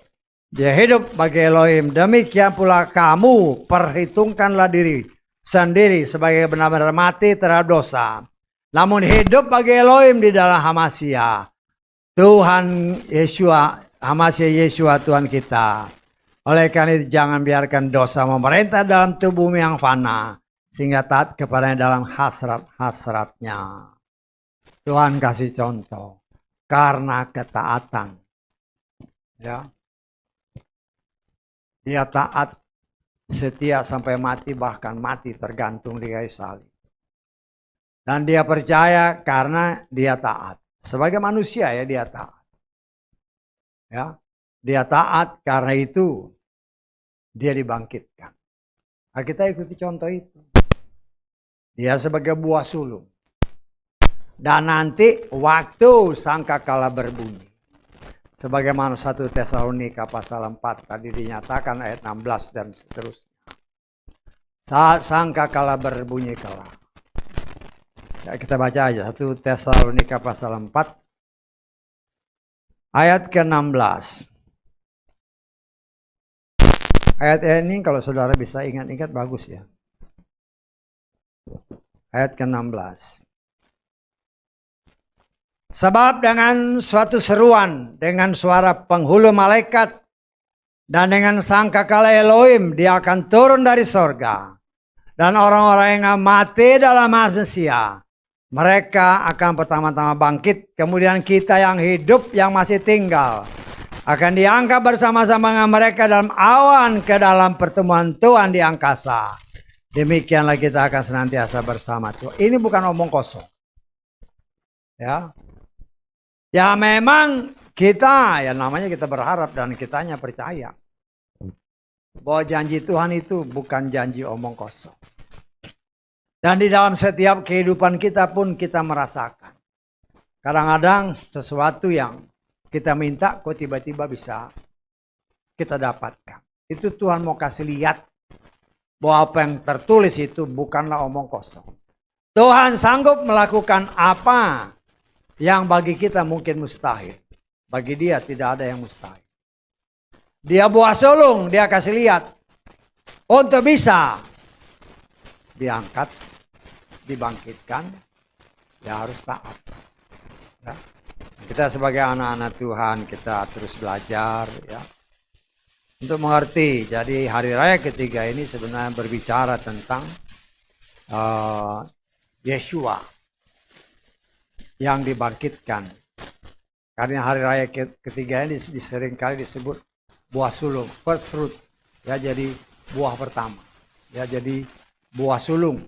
dia hidup bagi Elohim. Demikian pula kamu, perhitungkanlah diri sendiri sebagai benar-benar mati terhadap dosa. Namun hidup bagi Elohim di dalam Hamasya. Tuhan Yesua, Hamasya Yesua Tuhan kita. Oleh karena itu jangan biarkan dosa memerintah dalam tubuhmu yang fana, sehingga taat kepadanya dalam hasrat-hasratnya. Tuhan kasih contoh, karena ketaatan. Ya. Dia taat, setia sampai mati, bahkan mati tergantung di kayu salib. Dan dia percaya karena dia taat. Sebagai manusia ya dia taat. Ya. Dia taat, karena itu dia dibangkitkan. Nah, kita ikuti contoh itu. Dia sebagai buah sulung. Dan nanti waktu sangkakala berbunyi. Sebagaimana 1 Tesalonika pasal 4 tadi dinyatakan ayat 16 dan seterusnya. Saat sangkakala berbunyi kala. Ya, kita baca aja 1 Tesalonika pasal 4 ayat ke-16. Ayat ini kalau saudara bisa ingat-ingat bagus ya. Ayat ke-16. Sebab dengan suatu seruan, dengan suara penghulu malaikat, dan dengan sangkakala Elohim, dia akan turun dari sorga. Dan orang-orang yang mati dalam Hamasya, mereka akan pertama-tama bangkit. Kemudian kita yang hidup, yang masih tinggal, akan diangkat bersama-sama dengan mereka dalam awan ke dalam pertemuan Tuhan di angkasa. Demikianlah kita akan senantiasa bersama Tuhan. Ini bukan omong kosong. Ya. Ya memang kita, ya namanya kita berharap dan kitanya percaya. Bahwa janji Tuhan itu bukan janji omong kosong. Dan di dalam setiap kehidupan kita pun kita merasakan. Kadang-kadang sesuatu yang kita minta kok tiba-tiba bisa kita dapatkan. Itu Tuhan mau kasih lihat bahwa apa yang tertulis itu bukanlah omong kosong. Tuhan sanggup melakukan apa yang bagi kita mungkin mustahil. Bagi dia tidak ada yang mustahil. Dia buah sulung, dia kasih lihat. Untuk bisa diangkat, dibangkitkan, dia harus taat. Ya. Kita sebagai anak-anak Tuhan, kita terus belajar ya untuk mengerti. Jadi hari raya ketiga ini sebenarnya berbicara tentang Yesua yang dibangkitkan. Karena hari raya ketiga ini seringkali disebut buah sulung, first fruit. Ya, jadi buah pertama. Ya, jadi buah sulung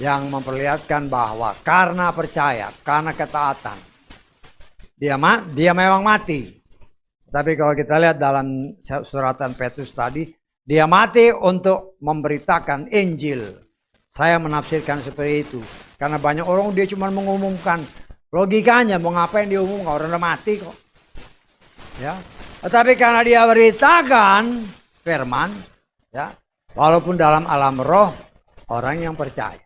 yang memperlihatkan bahwa karena percaya, karena ketaatan, dia memang mati. Tapi kalau kita lihat dalam suratan Petrus tadi, dia mati untuk memberitakan Injil. Saya menafsirkan seperti itu. Karena banyak orang dia cuma mengumumkan. Logikanya mau ngapain diumumkan, orang udah mati kok. Ya. Tetapi karena dia beritakan firman, ya, walaupun dalam alam roh, orang yang percaya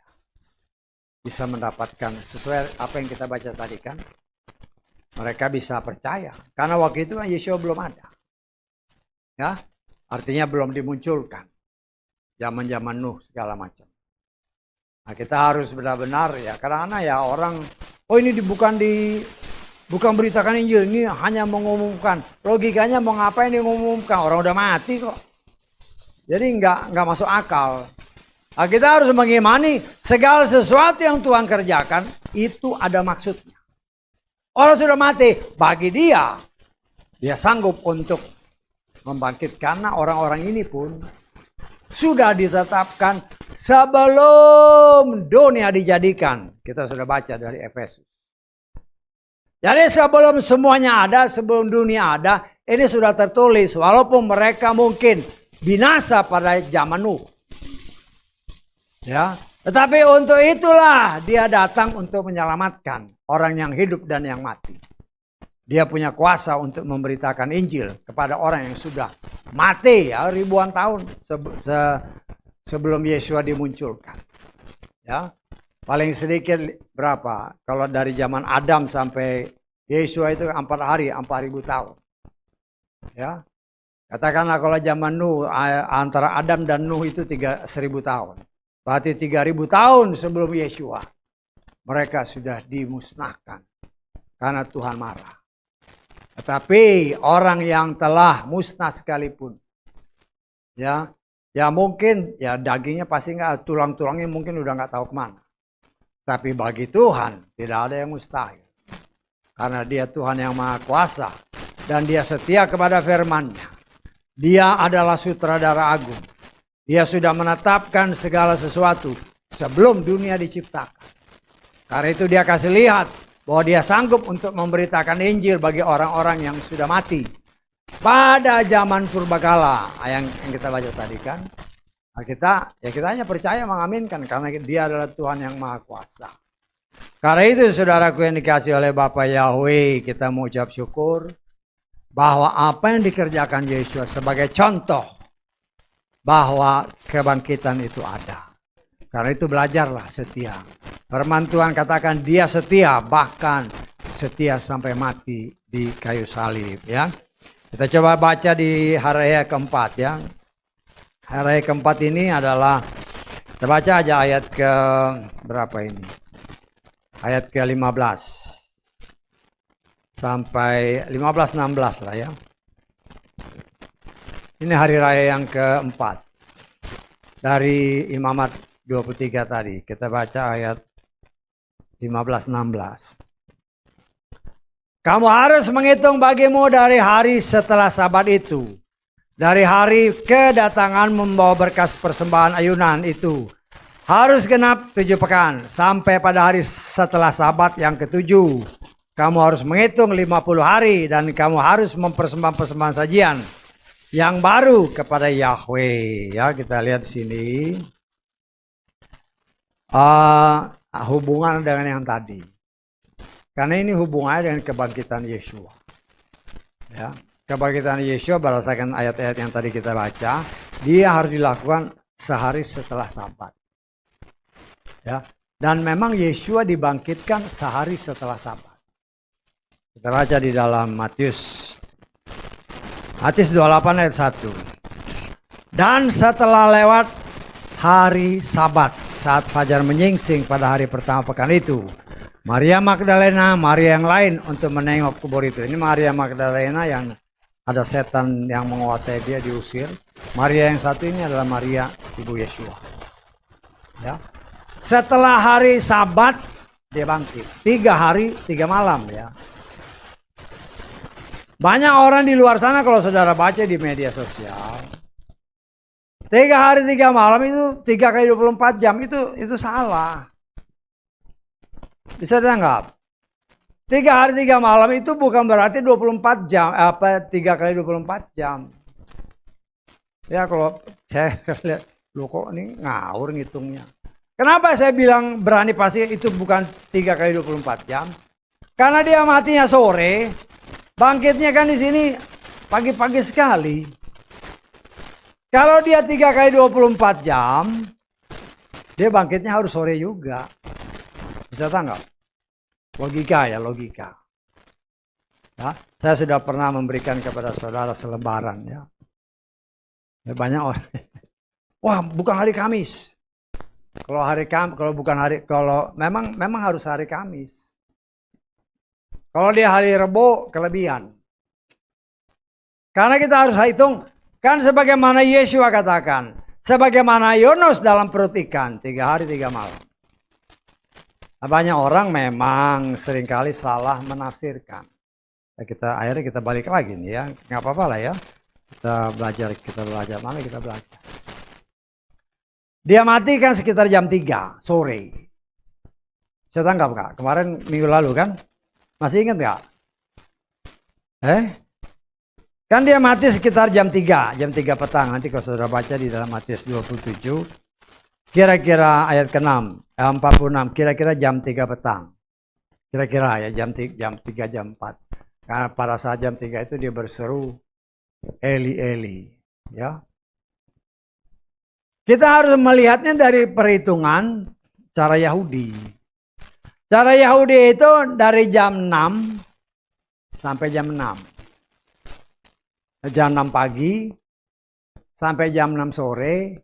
bisa mendapatkan sesuai apa yang kita baca tadi kan. Mereka bisa percaya. Karena waktu itu kan Yesua belum ada. Ya, artinya belum dimunculkan. zaman-zaman Nuh segala macam. Nah, kita harus benar-benar ya, karena ya orang, oh ini bukan beritakan Injil, ini hanya mengumumkan. Logikanya mau ngapain dia mengumumkan? Orang udah mati kok. Jadi nggak masuk akal. Nah, kita harus mengimani segala sesuatu yang Tuhan kerjakan itu ada maksudnya. Orang sudah mati, bagi dia sanggup untuk membangkitkan. Karena orang-orang ini pun sudah ditetapkan sebelum dunia dijadikan. Kita sudah baca dari Efesus. Jadi sebelum semuanya ada, sebelum dunia ada, ini sudah tertulis. Walaupun mereka mungkin binasa pada zaman Nuh. Ya, tetapi untuk itulah dia datang untuk menyelamatkan orang yang hidup dan yang mati. Dia punya kuasa untuk memberitakan Injil kepada orang yang sudah mati ya, ribuan tahun sebelum Yesus dimunculkan. Ya, paling sedikit berapa? Kalau dari zaman Adam sampai Yesus itu 4 hari, 4.000 tahun. Ya, katakanlah kalau zaman Nuh, antara Adam dan Nuh itu 1.000 tahun. Berarti 3.000 tahun sebelum Yeshua mereka sudah dimusnahkan karena Tuhan marah. Tetapi orang yang telah musnah sekalipun, ya mungkin ya dagingnya pasti nggak, tulang-tulangnya mungkin udah nggak tahu kemana. Tapi bagi Tuhan tidak ada yang mustahil, karena Dia Tuhan yang Maha Kuasa dan Dia setia kepada firman-Nya. Dia adalah sutradara agung. Dia sudah menetapkan segala sesuatu sebelum dunia diciptakan. Karena itu dia kasih lihat bahwa dia sanggup untuk memberitakan Injil bagi orang-orang yang sudah mati. Pada zaman purbakala, yang kita baca tadi kan. Nah, kita hanya percaya mengaminkan karena dia adalah Tuhan yang Maha Kuasa. Karena itu saudaraku yang dikasih oleh Bapa Yahweh, kita mengucap syukur bahwa apa yang dikerjakan Yesus sebagai contoh bahwa kebangkitan itu ada. Karena itu belajarlah setia. Firman Tuhan katakan dia setia, bahkan setia sampai mati di kayu salib ya. Kita coba baca di hari raya keempat ya. Hari raya keempat ini adalah, kita baca aja ayat ke berapa ini? Ayat ke 15 sampai 15-16 lah ya. Ini hari raya yang keempat. Dari Imamat 23 tadi. Kita baca ayat 15-16. Kamu harus menghitung bagimu dari hari setelah Sabat itu. Dari hari kedatangan membawa berkas persembahan ayunan itu. Harus genap 7 pekan. Sampai pada hari setelah Sabat yang ke-7. Kamu harus menghitung 50 hari. Dan kamu harus mempersembahkan persembahan sajian yang baru kepada Yahweh. Ya, kita lihat di sini. Hubungan dengan yang tadi. Karena ini hubungannya dengan kebangkitan Yeshua. Ya, kebangkitan Yeshua berdasarkan ayat-ayat yang tadi kita baca, dia harus dilakukan sehari setelah Sabat. Ya, dan memang Yeshua dibangkitkan sehari setelah Sabat. Kita baca di dalam Matius 28 ayat 1. Dan setelah lewat hari Sabat, saat fajar menyingsing pada hari pertama pekan itu, Maria Magdalena, Maria yang lain untuk menengok kubur itu. Ini Maria Magdalena yang ada setan yang menguasai dia, diusir. Maria yang satu ini adalah Maria ibu Yeshua. Ya. Setelah hari Sabat dia bangkit. 3 hari 3 malam ya. Banyak orang di luar sana kalau saudara baca di media sosial, 3 hari 3 malam itu 3 kali 24 jam itu salah. Bisa dianggap 3 hari 3 malam itu bukan berarti 24 jam, 3 kali 24 jam. Ya kalau saya lihat, loh kok ini ngawur ngitungnya. Kenapa saya bilang berani pasti itu bukan 3 kali 24 jam? Karena dia matinya sore. Bangkitnya kan di sini pagi-pagi sekali. Kalau dia 3 kali 24 jam, dia bangkitnya harus sore juga. Bisa tanggap? Logika ya, logika. Ya, saya sudah pernah memberikan kepada saudara selebaran ya. Banyak Wah, bukan hari Kamis. Kalau memang harus hari Kamis. Kalau dia hari Rebo, kelebihan. Karena kita harus hitung, kan sebagaimana Yesus katakan, sebagaimana Yunus dalam perut ikan, 3 hari 3 malam. Banyak orang memang seringkali salah menafsirkan. Akhirnya kita balik lagi nih ya, nggak apa-apa lah ya. Kita belajar, mana kita belajar. Dia mati kan sekitar jam 3 sore. Saya tangkap Kak, kemarin minggu lalu kan? Masih ingat Kak? Kan dia mati sekitar jam 3 petang. Nanti kalau saudara baca di dalam Matius 27, kira-kira ayat ke-6, 46, kira-kira jam 3 petang. Kira-kira ya jam 3, jam 4. Karena pada saat jam 3 itu dia berseru, Eli, Eli. Ya. Kita harus melihatnya dari perhitungan cara Yahudi. Cara Yahudi itu dari jam 6 sampai jam 6. Jam 6 pagi sampai jam 6 sore.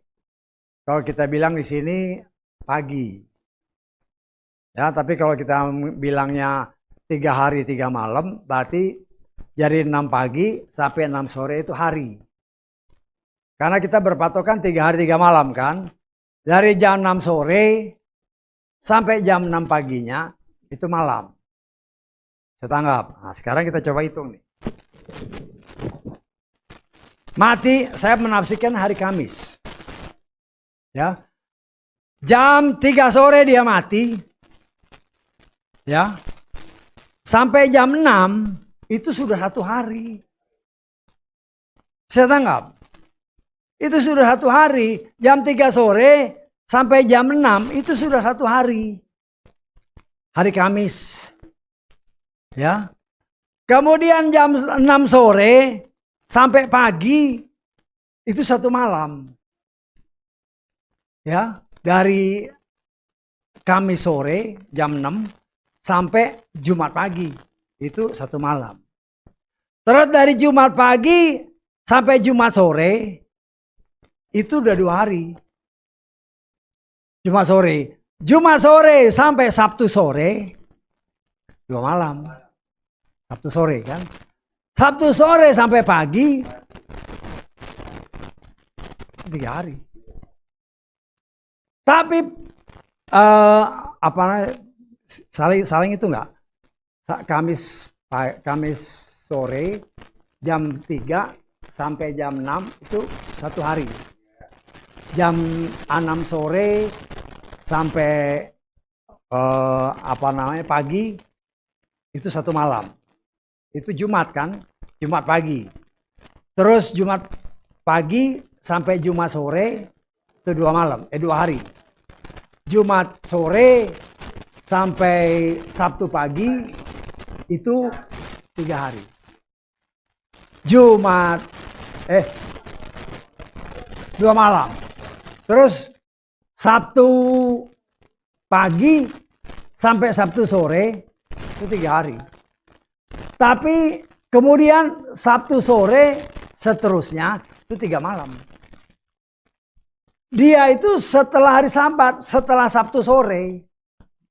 Kalau kita bilang di sini pagi. Ya, tapi kalau kita bilangnya 3 hari 3 malam, berarti dari 6 pagi sampai 6 sore itu hari. Karena kita berpatokan 3 hari 3 malam kan. Dari jam 6 sore sampai jam 6 paginya itu malam. Saya tanggap. Nah, sekarang kita coba hitung nih. Mati, saya menafsirkan hari Kamis. Ya. Jam 3 sore dia mati. Ya. Sampai jam 6 itu sudah 1 hari. Saya tanggap. Itu sudah 1 hari. Jam 3 sore sampai jam 6 itu sudah 1 hari. Hari Kamis. Ya. Kemudian jam 6 sore sampai pagi itu 1 malam. Ya, dari Kamis sore jam 6 sampai Jumat pagi itu 1 malam. Terus dari Jumat pagi sampai Jumat sore itu udah 2 hari. Jumat sore sampai Sabtu sore 2 malam. Sabtu sore kan. Sabtu sore sampai pagi 3 hari. Tapi saling itu enggak? Kamis sore jam 3 sampai jam 6 itu 1 hari. Jam 6 sore sampai pagi itu 1 malam. Itu Jumat kan? Jumat pagi. Terus Jumat pagi sampai Jumat sore itu 2 malam, 2 hari. Jumat sore sampai Sabtu pagi itu 3 hari. Jumat 2 malam. Terus Sabtu pagi sampai Sabtu sore itu 3 hari. Tapi kemudian Sabtu sore seterusnya itu 3 malam. Dia itu setelah hari Sabat, setelah Sabtu sore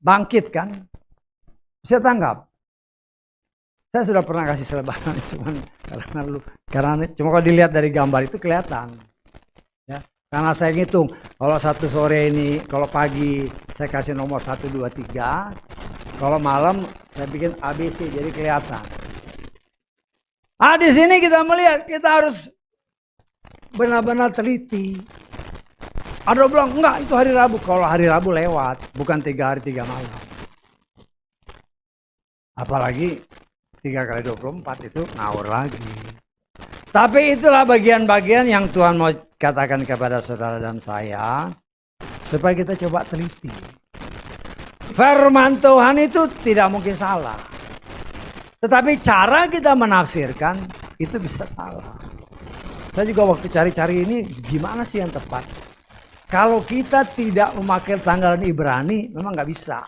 bangkit kan. Bisa tanggap. Saya sudah pernah kasih selebaran, karena cuma kalau dilihat dari gambar itu kelihatan. Ya, karena saya ngitung kalau Sabtu sore ini, kalau pagi saya kasih nomor 1, 2, 3, kalau malam saya bikin ABC jadi kelihatan. Di sini kita melihat, kita harus benar-benar teliti. Ada bilang enggak, itu hari Rabu. Kalau hari Rabu lewat, bukan 3 hari 3 malam. Apalagi 3 kali 24 itu ngawur lagi. Tapi itulah bagian-bagian yang Tuhan mau katakan kepada saudara dan saya, supaya kita coba teliti. Firman Tuhan itu tidak mungkin salah. Tetapi cara kita menafsirkan itu bisa salah. Saya juga waktu cari-cari ini gimana sih yang tepat. Kalau kita tidak memakai tanggalan Ibrani memang nggak bisa.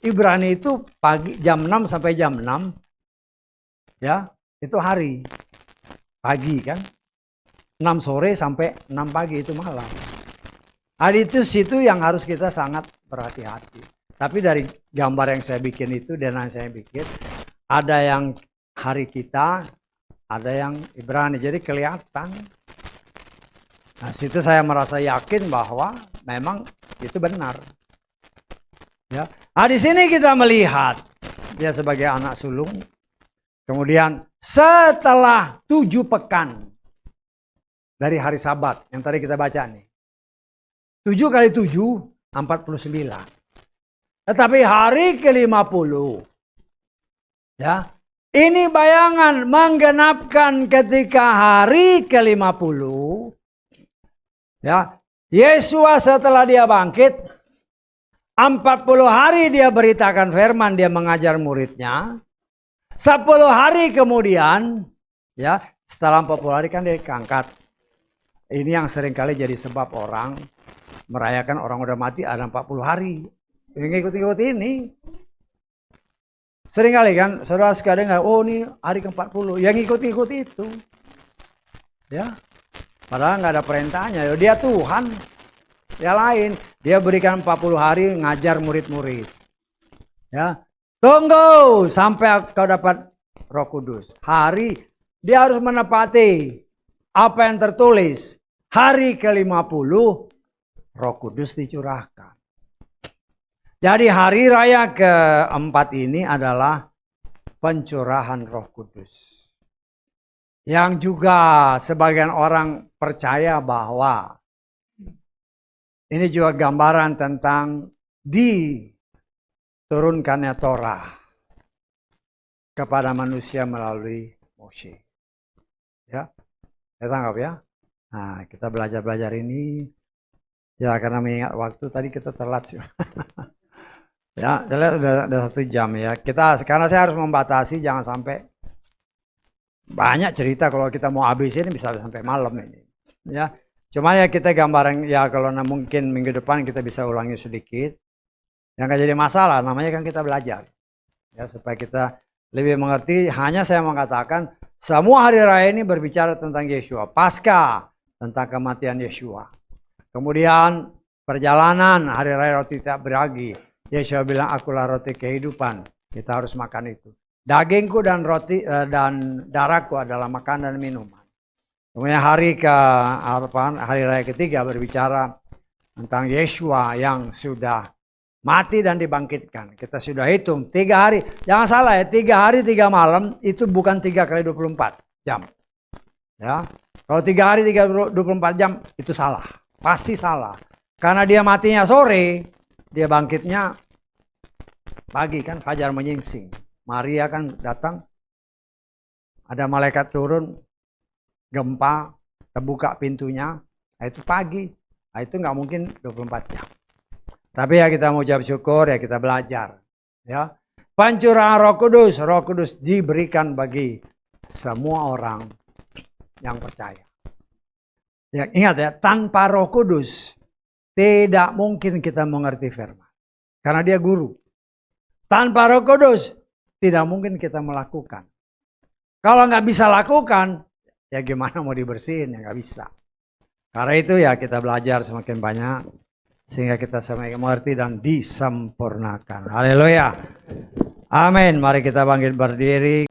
Ibrani itu pagi jam 6 sampai jam 6. Ya, itu hari. Pagi kan. 6 sore sampai 6 pagi itu malam. Ada itu situ yang harus kita sangat berhati-hati. Tapi dari gambar yang saya bikin itu dan yang saya bikin, ada yang hari kita, ada yang Ibrani, jadi kelihatan. Nah, situ saya merasa yakin bahwa memang itu benar. Ya. Nah, di sini kita melihat dia sebagai anak sulung. Kemudian setelah 7 pekan dari hari Sabat yang tadi kita baca nih. 7 kali 7, 49. Tetapi hari ke-50, ya, ini bayangan menggenapkan ketika hari ke-50, ya, Yesua setelah dia bangkit, 40 hari dia beritakan firman, dia mengajar muridnya. 10 hari kemudian, ya, setelah 40 hari kan dia diangkat. Ini yang seringkali jadi sebab orang merayakan orang udah mati ada 40 hari. Yang ikut-ikut ini. Seringkali kan saudara sekalian dengar, oh ini hari ke-40. Yang ikut-ikut itu. Ya. Padahal nggak ada perintahnya. Dia Tuhan. Dia lain. Dia berikan 40 hari ngajar murid-murid. Ya. Tunggu sampai kau dapat Roh Kudus. Hari dia harus menepati apa yang tertulis. Hari ke-50 Roh Kudus dicurahkan. Jadi hari raya ke-4 ini adalah pencurahan Roh Kudus. Yang juga sebagian orang percaya bahwa ini juga gambaran tentang diturunkannya Torah kepada manusia melalui Moshe. Ya, saya tangkap ya. Nah, kita belajar ini. Ya, karena mengingat waktu tadi kita telat sih. Ya, saya lihat udah 1 jam ya. Karena saya harus membatasi jangan sampai banyak cerita. Kalau kita mau habis ini bisa sampai malam ini. Ya, cuma ya kita gambaran ya kalau mungkin minggu depan kita bisa ulangi sedikit. Yang gak jadi masalah, namanya kan kita belajar. Ya, supaya kita lebih mengerti. Hanya saya mengatakan semua hari raya ini berbicara tentang Yesua. Paskah tentang kematian Yesua. Kemudian perjalanan hari raya roti tak beragi. Yesua bilang akulah roti kehidupan. Kita harus makan itu. Dagingku dan roti dan darahku adalah makanan dan minuman. Kemudian hari raya ketiga berbicara tentang Yesua yang sudah mati dan dibangkitkan. Kita sudah hitung 3 hari. Jangan salah ya, 3 hari 3 malam itu bukan 3 kali 24 jam. Ya. Kalau 3 hari 24 jam itu salah. Pasti salah. Karena dia matinya sore, dia bangkitnya pagi kan, fajar menyingsing. Maria kan datang, ada malaikat turun, gempa, terbuka pintunya, itu pagi. Itu nggak mungkin 24 jam. Tapi ya kita mau ucap syukur, ya kita belajar. Ya, pencurahan Roh Kudus diberikan bagi semua orang yang percaya. Ya, ingat ya, tanpa Roh Kudus tidak mungkin kita mengerti firman. Karena dia guru. Tanpa Roh Kudus tidak mungkin kita melakukan. Kalau nggak bisa lakukan, ya gimana mau dibersihin, ya nggak bisa. Karena itu ya kita belajar semakin banyak. Sehingga kita semakin mengerti dan disempurnakan. Haleluya. Amin. Mari kita bangkit berdiri.